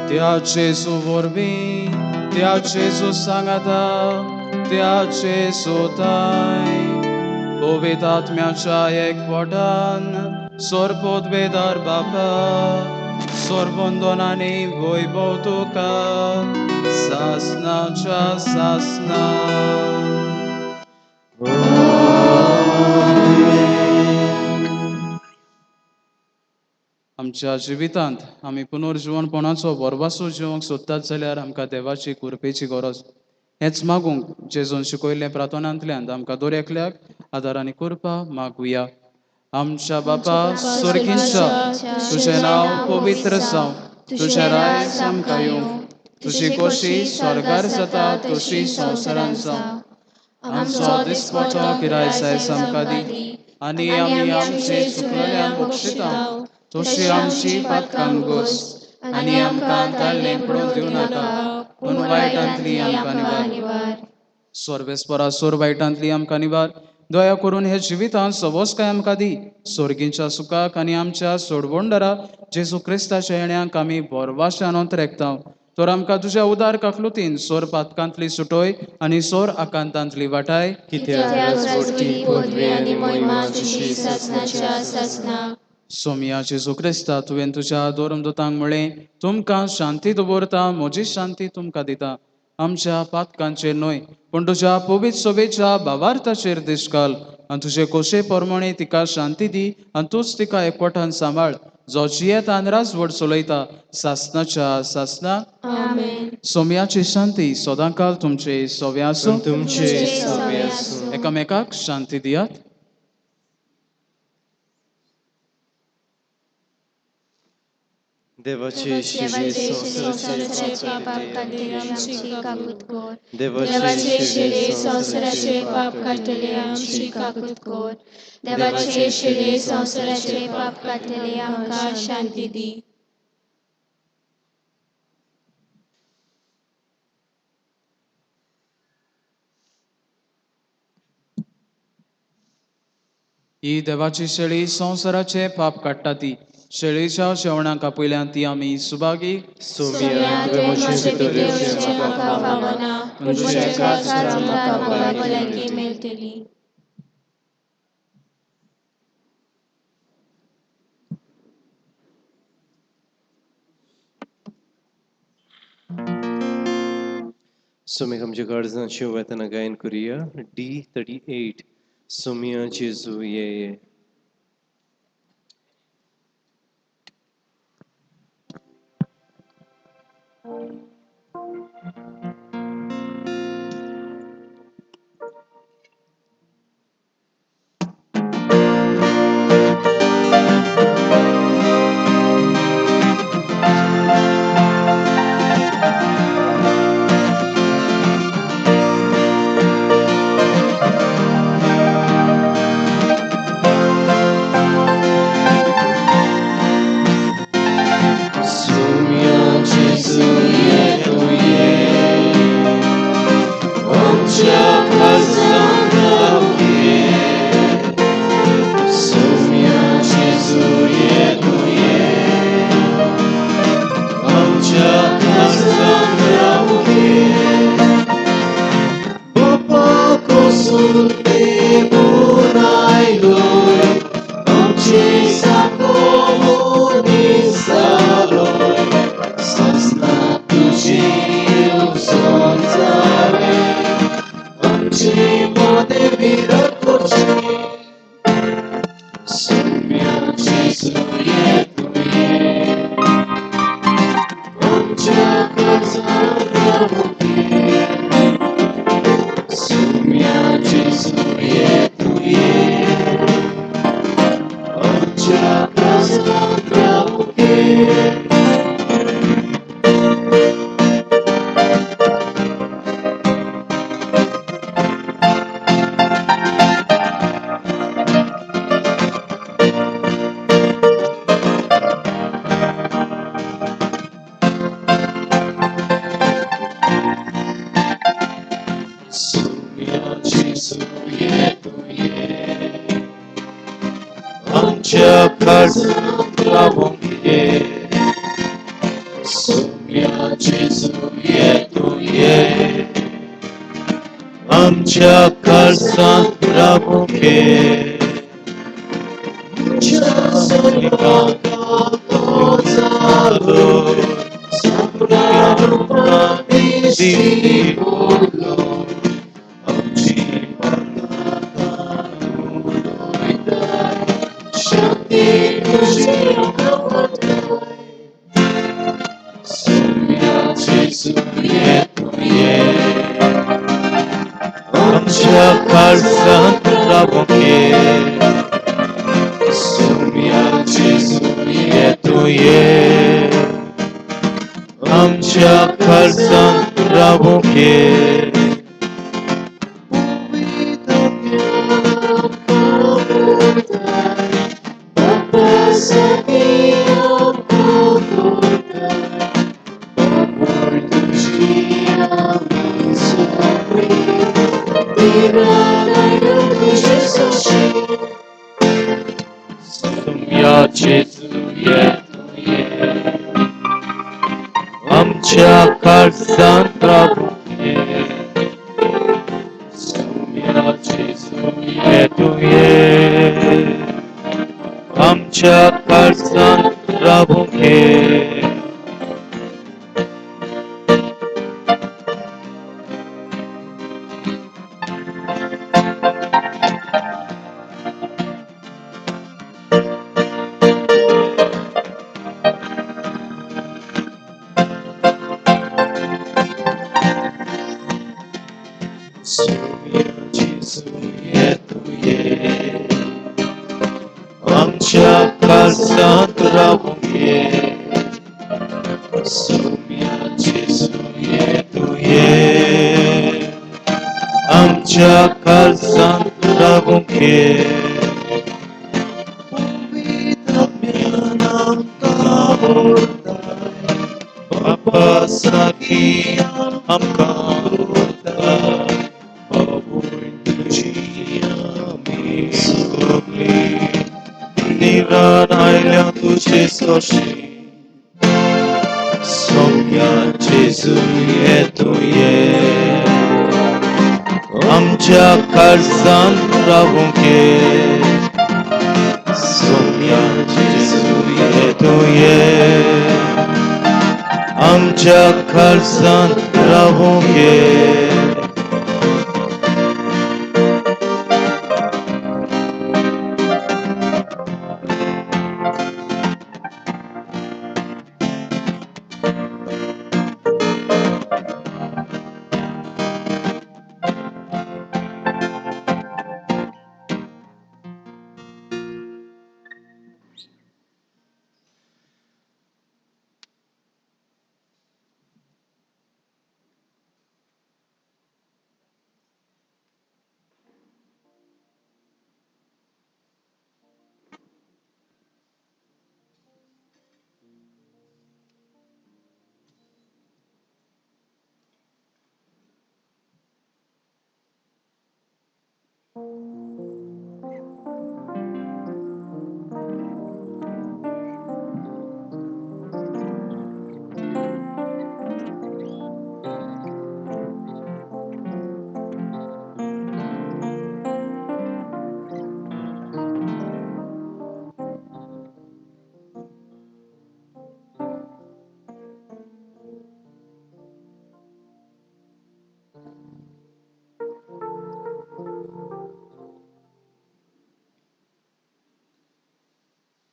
त्या जेजू वरवीं त्या जेजू सांगाता त्या जेजू ताय पवित्र आत्म्याच्या एकवटान सोरपोदवेदार बापा सोरबंदोनांनी वैभव तुका सासणाच्या सासना आमच्या जिवितांत आमी पुनर्जीवनपणाचो बोरवासो जिवंक सोदतात जाल्यार आमकां देवाची कृपेची गरज हेच मागूंक जेजून शिकयल्लें प्रार्थनांतल्यान आमकां दर एकल्याक आदार आनी कृपा मागुया आमच्या बापा स्वर्गींच्या तुजें नांव पवित्र जावं तुजें रायज आमकां येवं तुजी खोशी स्वर्गार जाता तशी संवसारांत जावं आमचो दिसपटो पिरायेसाय समकादी आनी आमी आमचे चुकलेल्यांक बक्षितांव तशी आमची पातकां घोस आनी आमकां ताळ्ळें पडूंक दिवं नाका पूण वायटांतली आमकां निवार. स्वर्गेस्परा सोर वायटांतली आमकां निवार. दया करून हे जिवितांत सवोस काय आमकां दी. सोर्गींच्या सुखाक आनी आमच्या सोडवणदारा जेजू क्रिस्ताच्या येण्याक आमी बोरवाशान रेखतांव. तर आमकां तुज्या उदार काकलुतीन सोर पातकांतली सुटोय आनी सोर आकांतांतली वाटाय. सोमिया जेजू क्रिस्ता तुवें तुज्या दोरमदूतांक म्हळें तुमकां शांती दवरता म्हजी शांती तुमकां दिता. आमच्या पातकांचेर न्हय पूण तुज्या पवित्र सोबेच्या भावार्थाचेर दिश्ट घाल आनी तुजे खोशे पोरमोणे तिका शांती दी आनी तूंच तिका एकवटान सांबाळ जो जियेत आनी राजवट चलयता सासणाच्या सासणा. सोम्याची शांती सदांकाल तुमचे सोबे आसूं. एकामेकाक शांती दियात. देवाचे शिरे संवसाराचे पाप काढले आमची काकूत कोर. देवाचे शिरे संवसाराचे पाप काढले आमची काकूत कोर. देवाचे शिरे संवसाराचे पाप काढले आमकां शांती दी. ही देवाची शेळी संवसाराचे पाप काडटा ती. शेळीच्या जेवणाक आपयल्यान ती आमी सुभागी. सोम्या तुवें म्हजें भितरलें म्हाका फावना पूण तुज्या काळजांत म्हाका भलायकी मेळटली. सोम्याक आमच्या काळजांची वेदना गायन करुया. D38 सोम्या जेजू ये. आमच्या काळजांत रावूंक ये. सान प्रभुके सोम्याचे सोये तुये आमच्या कारसान प्रभुके सोम्याचे सोये तुये आमच्या कारसान प्रभुके सोम्याचे सोये तुये आमच्या कारसान प्रभुके Papasaki amkauta Abuintuji amisugli Niran ailean tuce soshi Somya Jesu yetuye Amcha karsan pravunke Somya Jesu yetuye आमच्या खालसान राहूं घे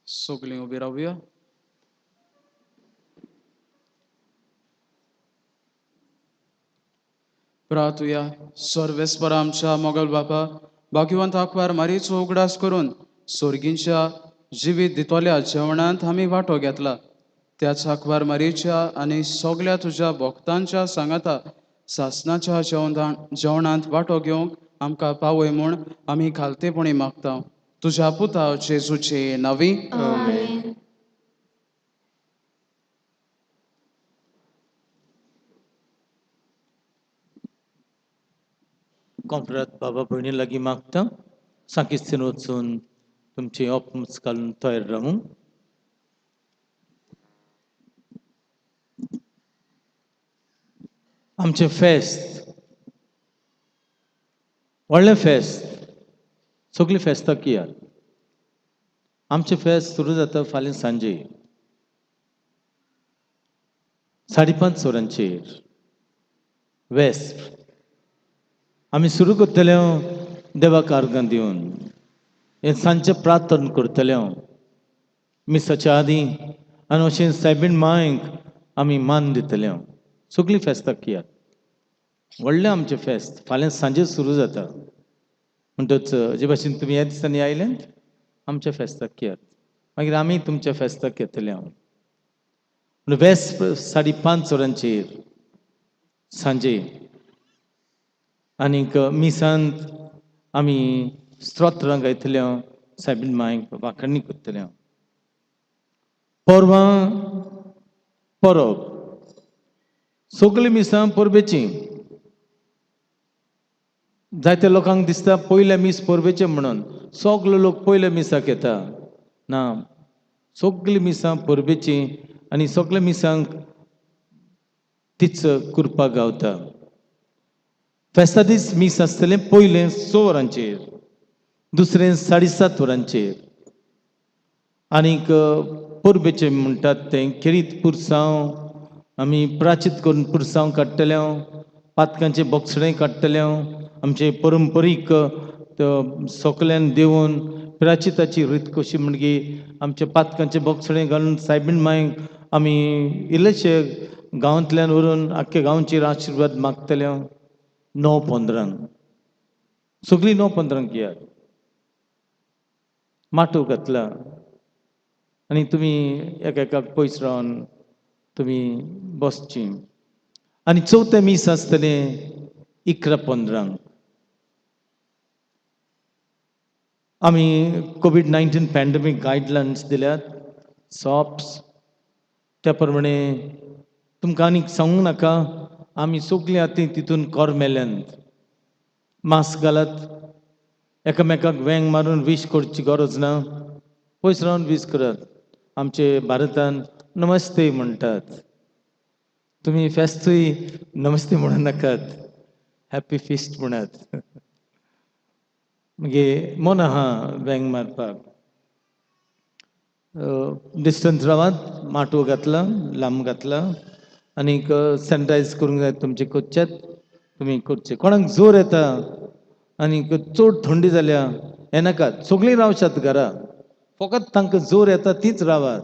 सगळीं उबी रावया. प्रार्थुया. सर्वेस्पर आमच्या मोगल बापा भाग्यवंत आंकवार मारीचो उगडास करून सोर्गींच्या जिवीत दितोल्या जेवणांत आमी वांटो घेतला. त्याच आंकवार मारीच्या आनी सगळ्या तुज्या भक्तांच्या सांगाता सासणाच्या जेवणांत वांटो घेवंक आमकां पावय म्हूण आमी खालतेपणी मागता. तुज्या पुता जेजूचे नांवी. आमेन. कॉन्फरत बाबा भयणी लागीं मागता सांकिस्तीन वचून तुमची ऑपम्स घालून तयार रावूं. आमचें फेस्त व्हडलें फेस्त सगळीं फेस्तां कियात. आमचें फेस्त सुरू जाता फाल्यां सांजे 5:30 वरांचेर वेस्प. आमी सुरू करतले देवाक अर्गां दिवन हें सांजचें प्रार्थना करतले मिसाच्या आदीं आनी अशें सायबीण मांयक आमी मान दितले. सगळीं फेस्तां कियात. व्हडलें आमचें फेस्त फाल्यां सांजे सुरू जाता. म्हणटच जे भाशेन तुमी ह्या दिसांनी आयले आमच्या फेस्ताक कियात. मागीर आमी तुमच्या फेस्ताक येतले. वेस्प 5:30 वरांचेर सांजे आनीक मिसांत आमी स्तोत्रां गायतले सायबीण मांयक वांखणी करतले. परवां परब सगळीं मिसां परबेचीं. जायत्या लोकांक दिसता पयल्या मीस परबेचें म्हणून सगळे लोक पयल्या मिसाक येता. ना, सगळीं मिसां परबेचीं आनी सगळ्या मिसांक तीच कृपा गावता. फेस्ता दीस मीस आसतलें पयलें 6 वरांचेर, दुसरें 7:30 वरांचेर, आनीक परबेचें म्हणटात तें खेरीत पुरसांव आमी प्राचीत करून पुरसांव काडटले, पातकांचें बोगसणें काडटले, आमचे परंपरीक सोकल्यान देंवन प्राचिताची रीत कशी म्हणजे आमच्या पातकांचें बोगसणें घालून सायबीण मांयक आमी इल्लेशे गांवांतल्यान व्हरून आख्ख्या गांवचेर आशिर्वाद मागतले. 9:15 सगळीं 9:15 येयात. माटोव घातला आनी तुमी एकाक पयस रावन तुमी बसचीं. आनी चवथें मीस आसतलें 11:15. आमी कोविड-19 पॅन्डेमीक गायडलायन्स दिल्यात, सॉप्स. त्या प्रमाणे तुमकां आनीक सांगूंक नाका, आमी सगळीं आतां तितून कोरमेल्यांत. मास्क घालात, एकामेकाक वेंग मारून वीश करची गरज ना, पयस रावन वीश करात. आमचे भारतान नमस्ते म्हणटात. तुमी फेस्तूय नमस्ते म्हणूं नाकात, हॅपी फिस्ट म्हणात. मगे मन आहा वेंग मारपाक. डिस्टन्स रावात, माटोव घातला, लांब घातला, आनीक सॅनिटायज करूंक जाय तुमचे कोच्चेत, तुमी करचे. कोणाक जोर येता आनीक चड थंडी जाल्या हें नाकात, सगळीं रावशात घरा. फकत तांकां जोर येता तीच रावात.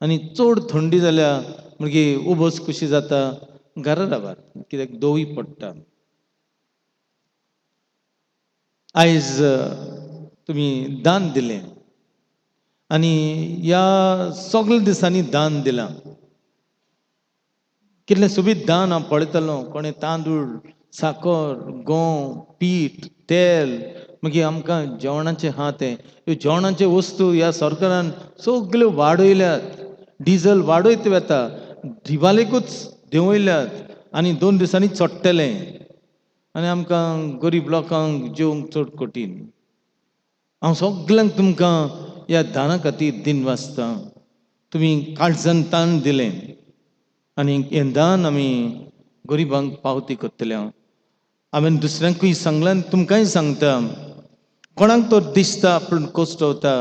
आनी चड थंडी जाल्या म्हणजे उबस कशी जाता, घरा रावात, कित्याक दोवय पडटा. आयज तुमी दान दिलें आनी ह्या सगळ्या दिसांनी दान दिलां. कितलें सोबीत दान हांव पळयतालों. कोणें तांदूळ, साकर, गंव, पीठ, तेल, मागीर आमकां जेवणाचें आहा तें. ह्यो जेवणाच्यो वस्तू ह्या सरकारान सगल्यो वाडयल्यात. डिझल वाडयत वेता, दिवालेकूच देंवयल्यात आनी 2 दिसांनी चडटलें. आनी आमकां गरीब लोकांक जेवंक चड कठीण. हांव सगल्यांक तुमकां ह्या दाना खातीर दिन वाचतां. तुमी काळजान तान दिलें आनी हें दान आमी गरिबांक पावती करतले. हांवें दुसऱ्यांकूय सांगलां आनी तुमकांय सांगता, कोणाक तर दिसता आपूण कोसटवता,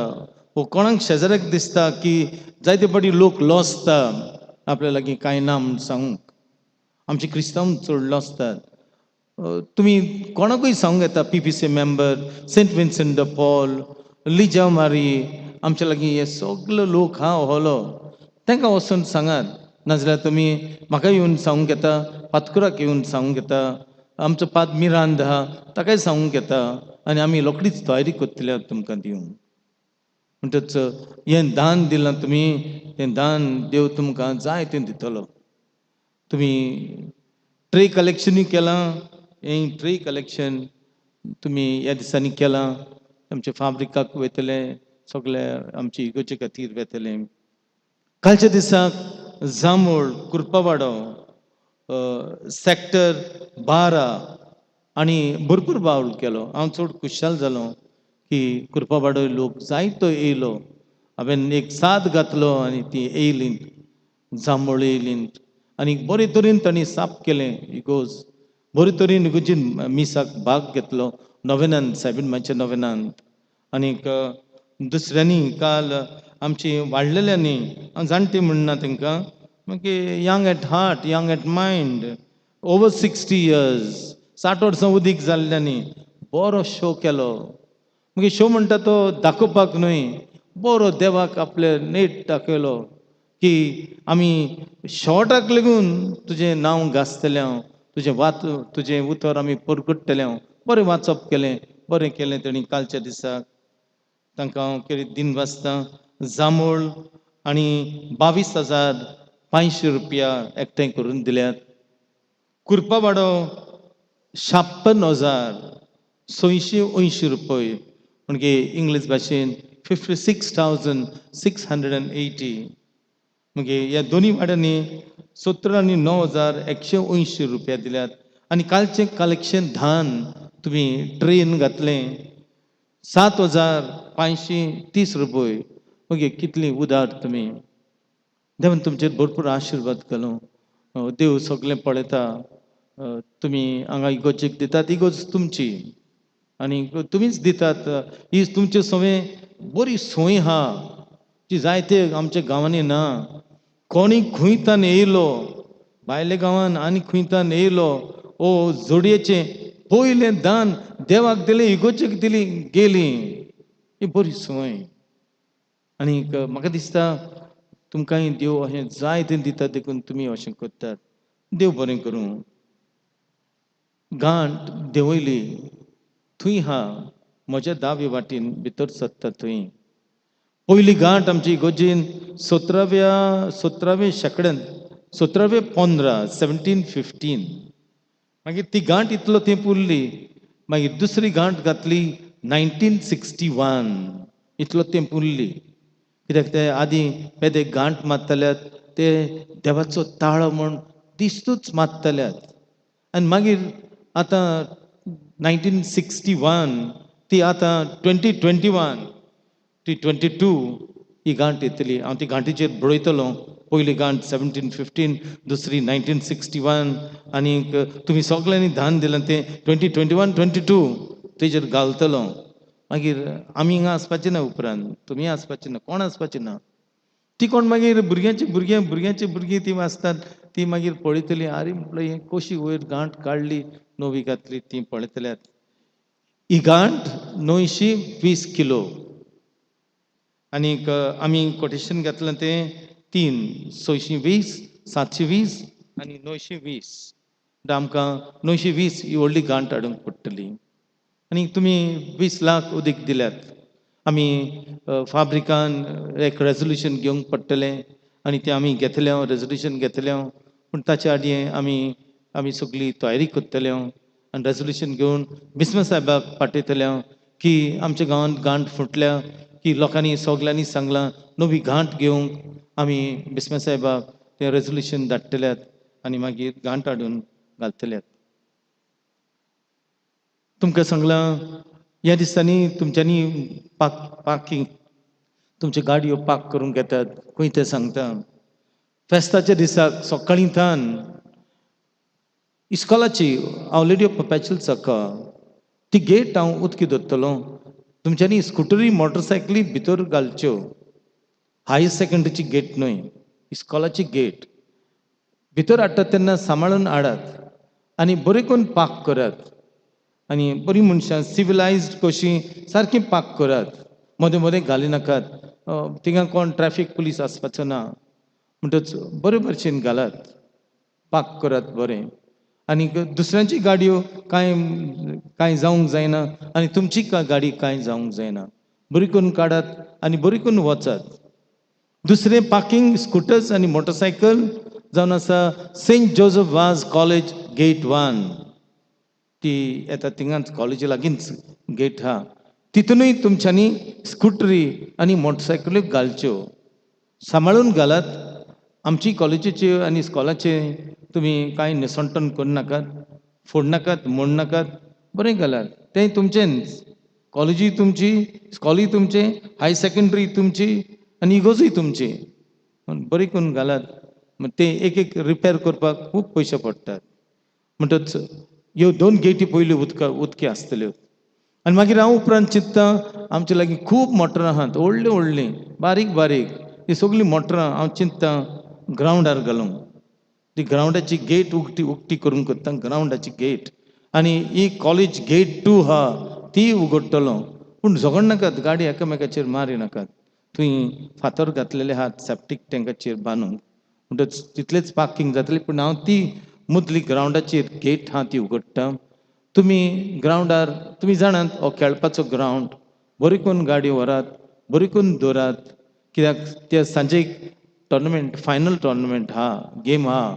वो कोणाक शेजाऱ्याक दिसता की जायते फावटी लोक लोसता आपल्या लागीं कांय ना म्हूण सांगूंक. आमचे क्रिस्तांव चड लोसतात. तुमी कोणाकूय सांगूंक येता, PPC member, Saint Vincent de Paul, Liza Marie, आमच्या लागीं हे सगळे लोक हा व्हलो, तांकां वचून सांगात. नाजाल्यार तुमी म्हाका येवन सांगूंक येता, पातकुराक येवन सांगूंक येता, आमचो पाद मिरांद आहा ताकाय सांगूंक येता, आनी आमी रोखडीच तयारी करतले तुमकां दिवंक. म्हणटच हें दान दिलां तुमी, हें दान देव तुमकां जाय तें दितलो. तुमी ट्रे कलेक्शनूय केलां, हें ट्रे कलेक्शन तुमी ह्या दिसांनी केलां. आमच्या फाब्रिकाक वयतले, सगळे आमचे इगोर्जे खातीर वयतले. कालच्या दिसाक जांबूळ, कुर्पावाडो, सॅक्टर 12 आनी भरपूर बावल केलो. हांव चड खुशाल जालो की कुर्पावाडो लोक जायतो येयलो. हांवें एक साद घातलो आनी ती येयलीं, जांबूळ येयलीं आनी बरे तरेन तांणी साफ केलें इगोज. बरे तरेन इगोर्जे मिसाक भाग घेतलो नोवेनांत, सायबीण मांयच्या नोवेनांत. आनीक दुसऱ्यांनी काल आमची वाडलेल्यांनी, हांव जाणटी म्हणना तांकां, मागीर young at heart, young eight mind, over 60 years, 60 वर्सां उदीक जाल्ल्यांनी बरो शो केलो. मागीर शो म्हणटा तो दाखोवपाक न्हय, बरो देवाक आपले नेट दाखयलो की आमी शॉर्टाक लागून तुजें नांव गाजतलें, तुजें उतर आमी परगडटले. बरें वाचप केलें, बरें केलें तेणी कालच्या दिसाक. तांकां हांव खेरीत दिन वाचतां. जांबूळ आनी 22,500 रुपया एकठांय करून दिल्यात. कुर्पावाडो 56,680 रुपये, म्हणजे इंग्लीश भाशेन 56,680. म्हणजे ह्या दोनी वाड्यांनी 70 आनी 9,180 रुपया दिल्यात. आनी कालचें कलेक्शन धान तुमी ट्रेन घातलें 7,530 रुपये. मगे कितली उदार तुमी. देवान तुमचेर भरपूर आशिर्वाद केलो. देव सगळें पळयता. तुमी हांगा इगोर्जेक दितात, इगोर्ज तुमची आनी तुमीच दितात. ही तुमचे सगळे बरी सोय आहा जी जायते आमच्या गांवांनी ना. कोणी खुंयतान येयलो भायल्या गांवान आनी खुंयतान येयलो ओ जोडयेचें पयलें दान देवाक दिलें, इगोर्जेक दिली गेली. ही बरी सोय. आनीक म्हाका दिसता तुमकांय देव अशें जाय तें दिता देखून तुमी अशें करतात. देव बरें करूं. गांठ देंवयली थंय हा म्हज्या दावे वाटेन भितर सरता थंय. पयली गांठ आमची इगोर्जेन 17व्या शेंकड्यान 1715 1715 मागीर ती गांठ इतलो तेंप उरली. मागीर दुसरी गांठ घातली 1961 इतलो तेंप उरली. कित्याक ते आदीं पेदे गांठ मारतल्यात ते देवाचो ताळो म्हूण दिसतूच मारतल्यात. आनी मागीर आतां 1961 ती आतां 2021 ती 22 ही गांठ येतली. हांव ती गांठीचेर बरयतलों. पयली गांठ 1715 दुसरी 1961 आनीक तुमी सगळ्यांनी दान दिलां तें 2021 22 तेजेर घालतलो. मागीर आमी हिंगा आसपाचें ना, उपरांत तुमी आसपाचें ना, कोण आसपाचें ना. ती कोण मागीर भुरग्यांची भुरगीं ती वाचतात. ती मागीर पळयतली आरे म्हटलं हें कशी वयर गांठ काडली नवी घातली ती पळयतल्यात. ही गांठ 920 किलो आनीक आमी कोटेशन घातलें तें 3 620 720 आनी 920 आमकां 920 ही व्हडली गांठ हाडूंक पडटली. आनी तुमी 20 लाख उदीक दिल्यात. आमी फाब्रिकान एक रेजोल्युशन घेवंक पडटलें आनी तें आमी घेतलें रेजोल्युशन घेतलें. पूण ताच्या आदीं आमी सगळी तयारी करतले आनी रेजोल्युशन घेवन बिस्म साहेबाक पाठयतले की आमच्या गांवांत गांठ फुटल्या की लोकांनी सगल्यांनी सांगलां नवी गांठ घेवंक. आमी बिस्म साहेबाक तें रेजोल्युशन धाडटल्यात आनी मागीर गांठ हाडून घालतल्यात. तुमकां सांगलां ह्या दिसांनी तुमच्यांनी पार्किंग तुमच्यो गाडयो पार्क करूंक येतात खंय तें सांगता. फेस्ताच्या दिसाक सकाळीं थान इस्कॉलाची हांव लेडी ऑफ पर्पेच्युअल सका ती गेट हांव उक्ती दवरतलों. तुमच्यांनी स्कुटरी मोटरसायकली भितर घालच्यो. हायर सेकंडरीची गेट न्हय, इस्कॉलाची गेट. भितर हाडटात तेन्ना सांबाळून हाडात आनी बरें करून पार्क करात. आनी बरीं मनशां सिविलायज्ड कशीं सारकीं पार्क करात. मदें मदें घाली नाकात. थिंगा कोण ट्रॅफीक पुलीस आसपाचो ना. म्हणटच बरे भशेन घालात, पार्क करात बरें. आनीक दुसऱ्यांची गाडयो कांय जावंक जायना आनी तुमची गाडी कांय जावंक जायना. बरी करून काडात आनी बरी करून वचात. दुसरें पार्किंग स्कुटर्स आनी मोटरसायकल जावन आसा saint Joseph Vaz college gate 1 ती येता थिंगाच कॉलेजी लागींच गेट आहा. तितूनय तुमच्यांनी स्कुटरी आनी मोटरसायकल्यो घालच्यो. सांबाळून घालात. आमची कॉलेजीचे आनी इस्कॉलाचे तुमी कांय निसंटन करूं नाकात, फोड नाकात, मोड नाकात. बरें घालात. तें तुमचेंच. कॉलेजी तुमची, इस्कॉलूय तुमचें, हायर सेकंडरी तुमची आनी इगोर्जूय तुमची. बरी करून घालात. तें एक एक रिपेर करपाक खूब पयशे पडटात. म्हणटच ह्यो 2 गेटी पयल्यो उदकी आसतल्यो. आनी मागीर हांव उपरांत चिंत्तां आमचे लागीं खूब मोटरां आहात व्हडलीं व्हडलीं बारीक बारीक. हीं सगळीं मोटरां हांव चिंत्तां ग्रावंडार घालूंक. ती ग्रावंडाची गेट उक्ती करूंक करता ग्रावंडाची गेट. आनी ही कॉलेज गेट 2 आहा ती उगडटलो. पूण झगड नाकात, गाडी एकामेकाचेर मारी नाकात. थंय फातर घातलेले आहात सॅप्टीक टँकाचेर बांदूंक. म्हणटच तितलेंच पार्किंग जातलें. पूण हांव ती मदली ग्रावंडाचेर गेट आहा ती उगडटां. तुमी ग्रावंडार तुमी जाणात हो खेळपाचो ग्रावंड. बरी करून गाडयो व्हरात, बरी करून दवरात. कित्याक ते सांजेक टोर्नामेंट फायनल टोर्नामेंट आहा, गेम आहा.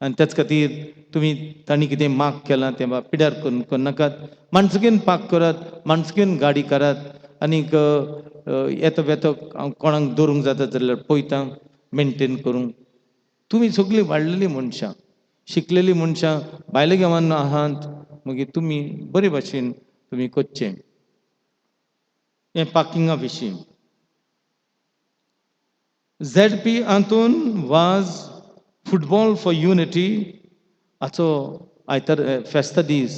आनी त्याच खातीर तुमी तांणी कितें मार्क केलां तें पिड्यार करूं नाकात. माणसुगेन पार्क करात, माणसुगेन गाडी काडात. आनीक येतो वेतो हांव कोणाक दवरूंक जाता जाल्यार पळयतां मेनटेन करूंक. तुमी सगळीं वाडलेलीं मनशां, शिकलेलीं मनशां भायल्या गांवांत आहात. मागीर तुमी बरे भाशेन तुमी करचें. हें पार्किंगा विशीं. ZP हातून वाज फुटबॉल फॉर युनिटी हाचो आयतार फेस्ता दीस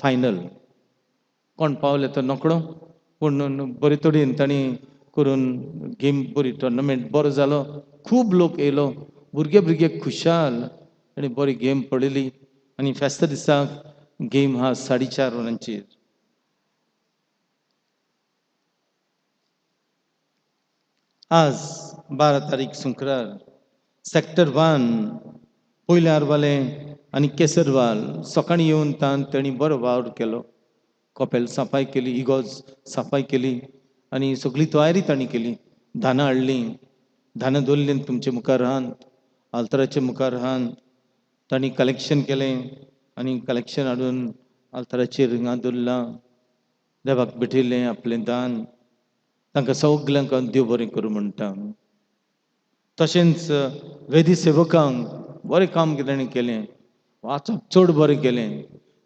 फायनल कोण पावले तो नकडो पूण बरे तरेन तांणी करून गेम बरी टोर्नामेंट बरो जालो खूब लोक येयलो भुरगे भुरगे खुशाल आनी बरी गेम पळयली आनी फेस्ता दिसाक गेम हा 4:30 वरांचेर आज 12 तारीख शुक्रार सेक्टर 1 पयले आरवाले आनी केसरवाल सकाळीं येवन तांणी बरो वावर केलो कपेल सफाई केली इगोज सफाई केली आनी सगळी तयारी तांणी केली धानां हाडलीं धानां दवरलीं तुमचे मुखार हांत आल्तराचे मुखार हांत तांणी कलेक्शन केलें आनी कलेक्शन हाडून आल्तराचेर हिंगा दवरलां देवाक भेटयलें आपलें दान तांकां सगल्यांक देव बरें करूं म्हणटा तशेंच वेदी सेवकांक बरें काम तांणी केलें वाचप चड बरें केलें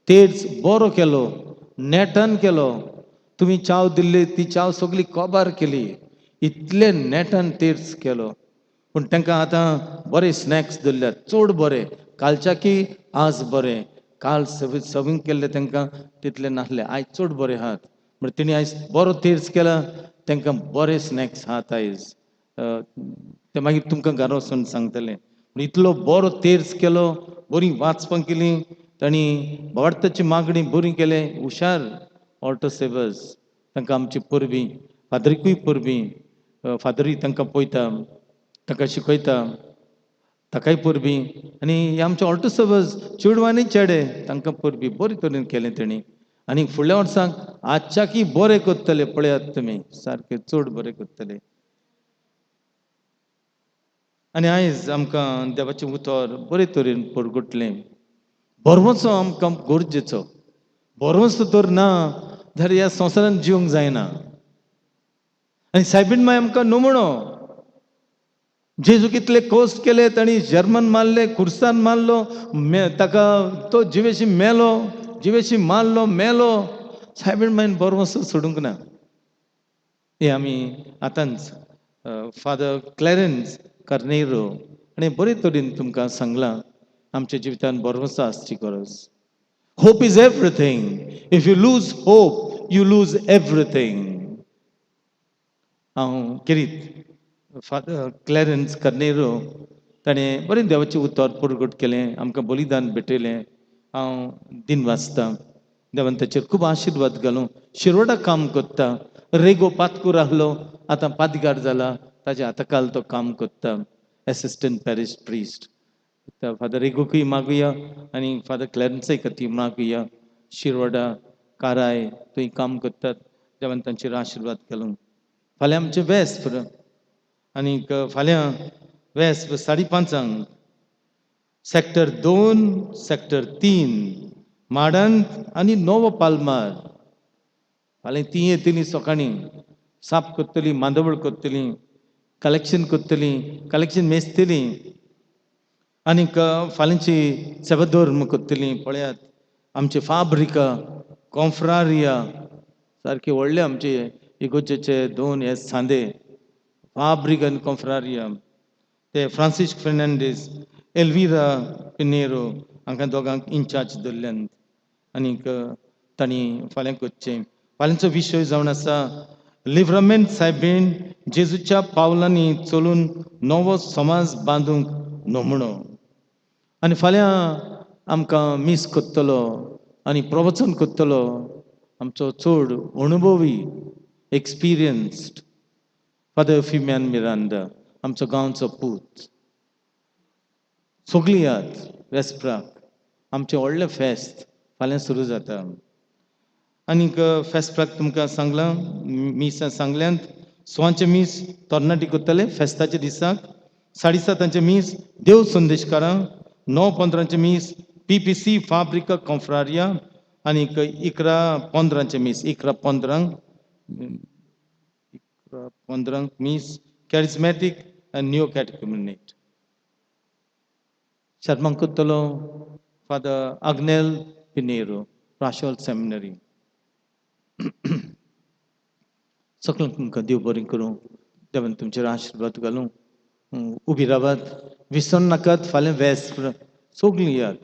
तेच बरो केलो नेटान केलो तुमी चाव दिल्ली ती चाव सगळी कोबार केली इतले नेटान तेर्स केलो पूण तांकां आतां बरे स्नॅक्स दवरल्यात चड बरे कालच्याकी आज बरें काल सर्वींग केल्ले तांकां तितले नासले आयज चड बरे आहात म्हण तेणी आयज बरो तेर्स केला तांकां बरे स्नॅक्स आहात आयज ते मागीर तुमकां घरा वचून सांगतले इतलो बरो तेर्स केलो बरी वाचपां केली तांणी वाडताची मागणी बरी केले हुशार ऑल्टो सेवर्स तांकां आमची परबीं फादरीकूय परबीं फादरूय तांकां पळयता ताका शिकयता ताकाय परबीं आनी हे आमचे ऑल्टो सेवर्स चेडूं आनी चेडे तांकां परबीं बरे तरेन केलें तेणी आनी फुडल्या वर्साक आजच्याकी बरें करतले पळयात तुमी सारकें चड बरें करतले आनी आयज आमकां देवाचें उतर बरे तरेन परगटलें बरवचो आमकां गरजेचो बरवचो तर ना जाल्यार ह्या संवसारांत जिवंक जायना आनी सायबीण माय आमकां नमुणो जेजू कितले कोस्ट केले तांणी जर्मन मारले खुर्सान मारलो ताका तो जिवेशी मेलो जिवेशी मारलो मेलो सायबीण मायन बरवचो सोडूंक ना हे आमी आतांच फादर क्लॅरन्स कार्नेरो हाणें बरे तरेन तुमकां सांगलां आमच्या जिवितांत बरवचो आसची गरज hope is everything if you lose hope you lose everything हांव किरीत फादर क्लॅरन्स कार्नेरो ताणें बरें देवाचें उतर परगट केलें आमकां बलिदान भेटयलें हांव दिन वाचतां देवान ताचेर खूब आशिर्वाद घालूं शिरोडा काम करता रेगो पातकूर आहलो आतां पादगार जाला ताच्या हाताखाल तो काम करता एसिस्टंट पॅरिश प्रिस्ट फादर रेगोकूय मागुया आनी फादर क्लॅरन्सय खातीर मागुया शिरोडा काराय थंय काम करतात देवान तांचेर आशिर्वाद घालूं फाल्यां आमचें वेस्पर आनीक फाल्यां वेस्प 5:30 सेक्टर 2 सेक्टर 3 माडांत आनी नवो पालमार फाल्यां ती येतली सकाळीं साफ करतली मांदवळ करतली कलेक्शन करतली कलेक्शन मेजतली आनीक फाल्यांची सेवाधर्म करतली पळयात आमचे फाब्रिका कॉन्फ्रारिया सारके व्हडले आमचे इगोजेचे 2 हे सांदे फाब्रिका आनी कॉन्फ्रारिया ते फ्रांसीस फेर्नांडीस एल्विरा पिनेरो हांकां दोगांक इन्चार्ज दवरल्यात आनीक तांणी फाल्यां करचें फाल्यांचो विशय जावन आसा लिव्हरमेंट सायबीण जेजूच्या पावलांनी चलून नवो समाज बांदूंक नमुणो आनी फाल्यां आमकां मीस करतलो आनी प्रवचन करतलो आमचो चड अणभवी एक्सपिरियन्स्ड फादर फिमियान मिरांदा आमचो गांवचो पूत सगळीं यात वेस्पराक आमचें व्हडलें फेस्त फाल्यां सुरू जाता आनीक फेस्ताक तुमकां सांगलां मिसां सांगल्यांत सोवांचे मीस तरणाटी करतले फेस्ताच्या दिसाक 7:30 मीस देव संदेशकारां 9:15 मीस PPC फाब्रिका कॉन्फ्रारिया आनीक 11:15 मीस 11:15 मीस कॅरिस्मॅटीक आनी न्यू कॅटेक्युमेनेट शर्मांक करतलो father Agnel Pinero Rachol seminary सगळ्यांक तुमकां देव बरें करूं देवान तुमचेर आशिर्वाद घालूं उबी रावात विसर नाकात फाल्यां वेस्प सोगलीं यात.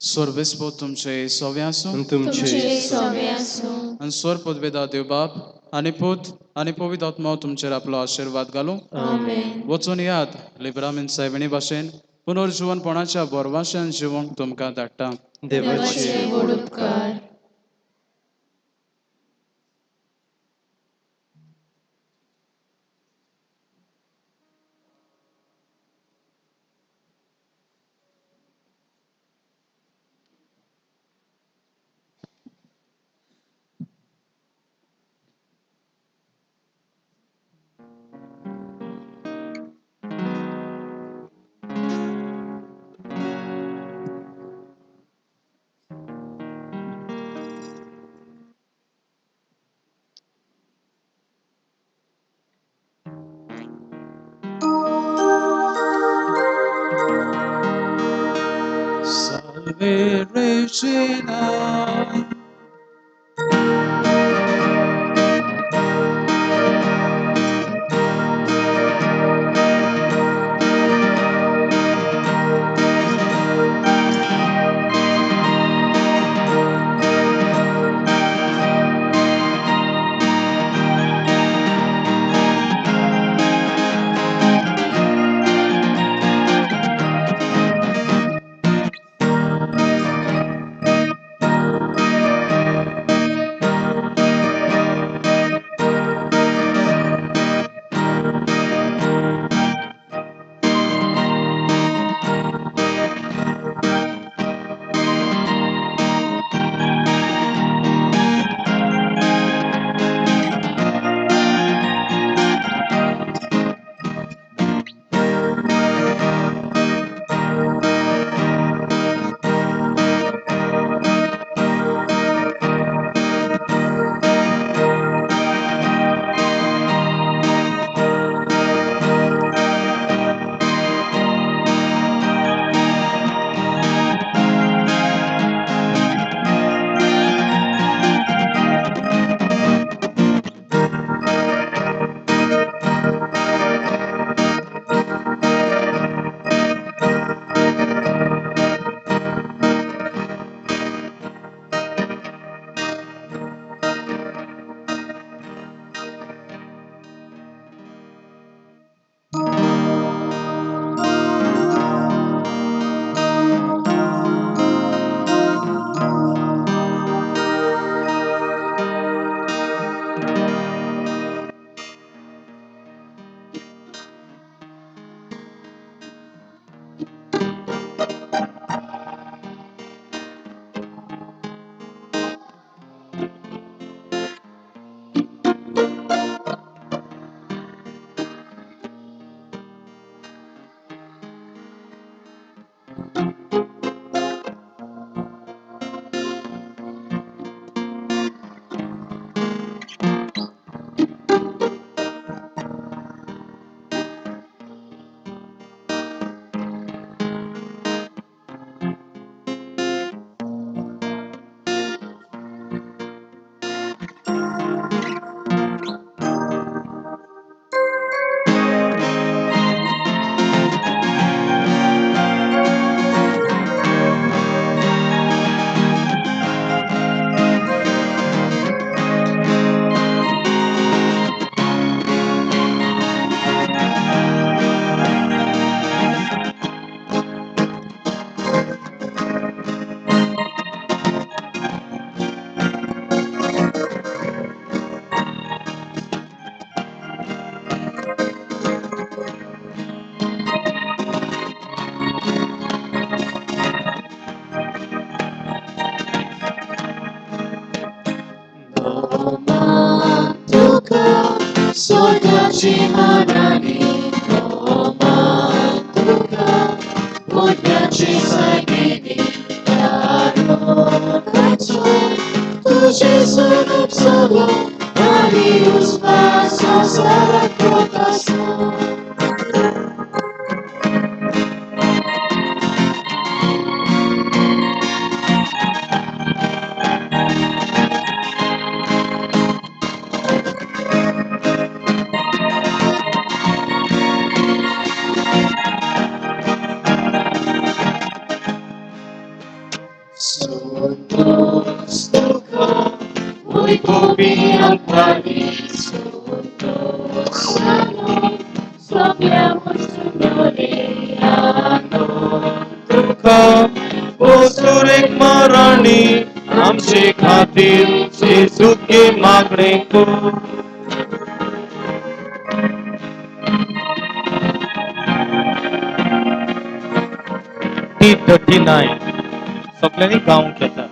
Sorvespo तुमचे सोवे आसूं तुमचे सवे आसूं आनी सोर पदवेदा देव बाप आनी पूत आनी पवित्र आत्मा तुमचेर आपलो आशीर्वाद घालूं. आमेन. वचून यात लिब्रामीन सायबिणी भाशेन पुनर्जीवनपणाच्या बोरवाशान जिवंक तुमकां धाडटा. देवाचे व्हड उपकार. Salve Regina. Soldaci marani, Romatuka, Podniaci zagini, Darokacu, Tu Jesu lub solo, Marius Vaso Sarat Protasu. सुरेख मरणी आमचे खातीर जेजूके मागणे कर T39 सगळ्यांनी गावंक येता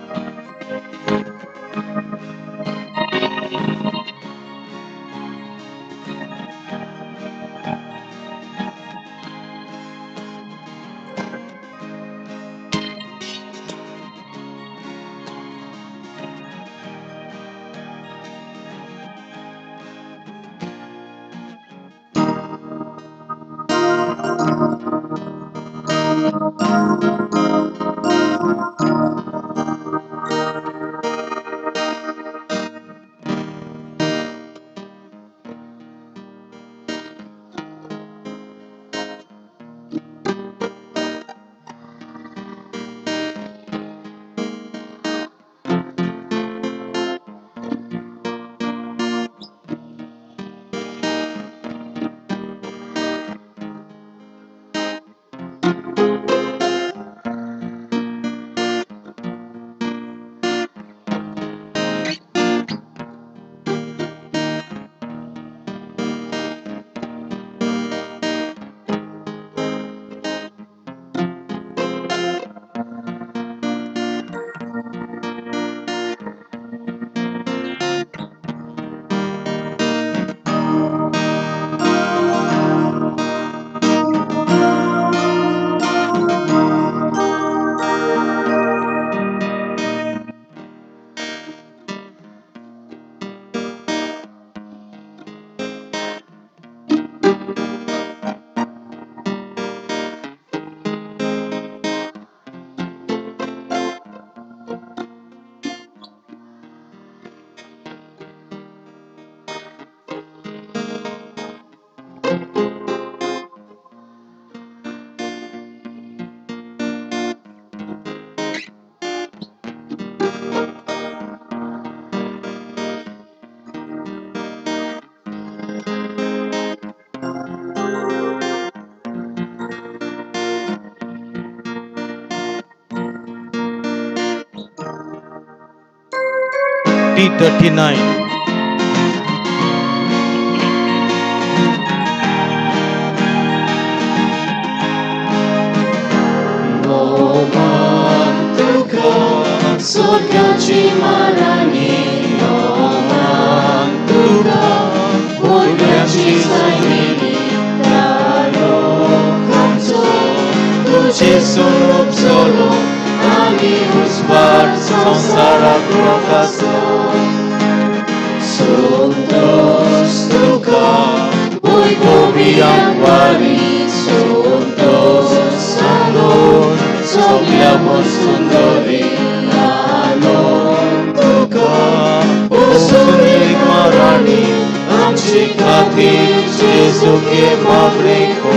T39 Sogyaci marani oman tuka Bogaci zaini Taro kanco Tuce sono solo Ani uzbar Sansara prokaso Suntos tuka Boy pobiang wali Suntos salon Sogliamo sundori Surik marani amci खातिर जेजू के मागणे को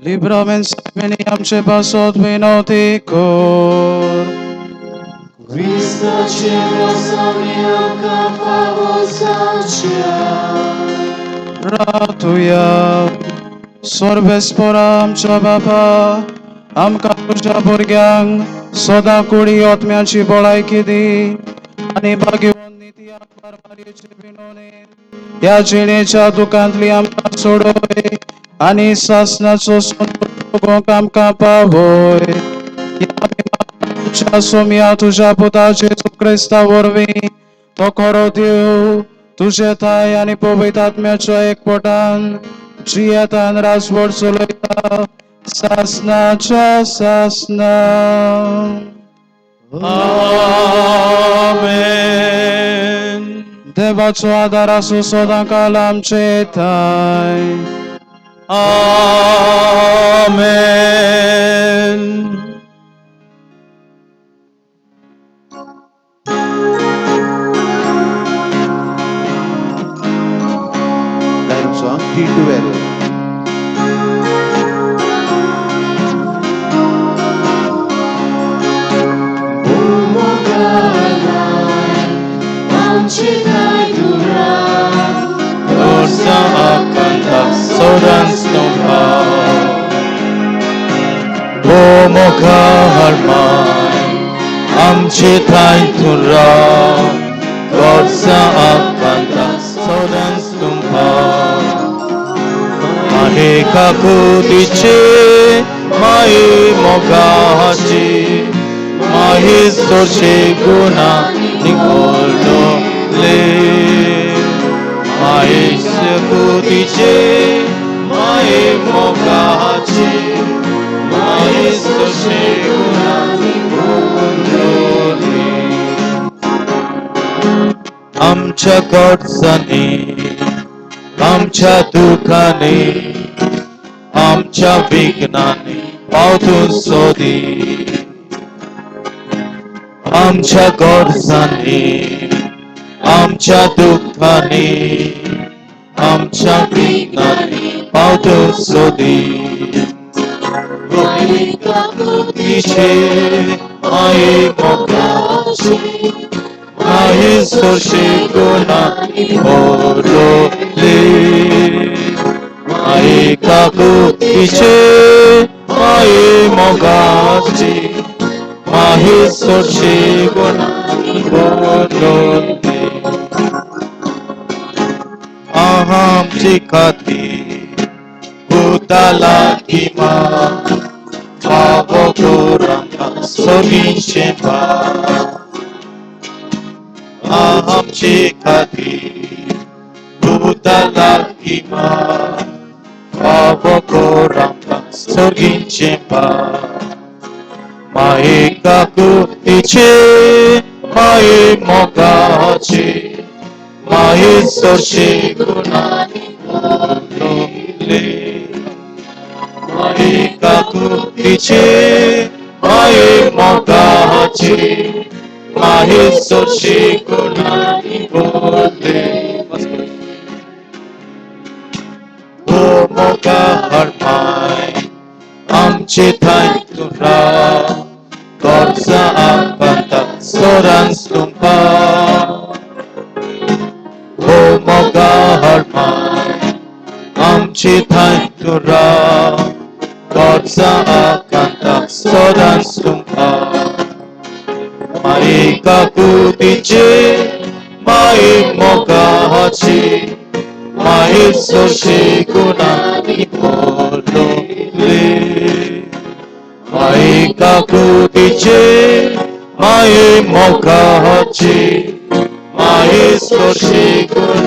Liberamen sipeni amche pasot vinoti kor. Христоče возомнилка повозача. Ratuja. Sorbe sporam chabapa. Amka tuja burgyang. Soda kuri otmiachi bolai kidi. Ani bhagwan nitya parmarichi vinone. या जिणेच्या दुकांतली आमकां सोडोय आनी सासनाचो सोन आमकां पावय तुझ्या सोम्या तुझ्या पुता जेजू क्रिस्ता वरवीं तो खरो देव तुझे थाय आनी पवित्र आत्म्याच्या एकपोटान जियेतान राजवट चलयता सासनाच्या सासना. Amen. देवाचो आदार आसूं सदांकाल आमचे थाय. Amen. Lion song T12. Forza canta sodan stompa. Bomoka harmai amche taitura. Forza canta sodan stompa. Mahe kakudiche mahe mogachi. Mahe soche guna nikoldo le. Mahe sekudiche, mahe mogachi, mahe soshegurani kondoli. Amcha godzani, amcha dukani, amcha vignani, pautun sodi. Amcha godzani, amcha dukani, amcha vignani, pautun sodi. Mahe kakudiche, mahe mogachi, mahe soshegurani kondoli. Mahe kakudiche, mahe mogachi, mahe soshegurani kondoli. Aham chikati butala kima Pavokuranga soginchemba. Aham chikati butala kima Pavokuranga soginchemba. Mahe kakudiche mahe mogachi mahe soshegurani kondoli. Mahe kakudiche mahe mogachi mahe soshegurani kondoli. Bomoga harmai amche taitura. Forza canta sodan stompa. Bomoga harmai amche taitura. Forza canta sodan stompa. Mahe kakudiche mahe mogachi mahe soshegurani kondoli. Mahe kakudiche mahe mogachi mahe soshegurani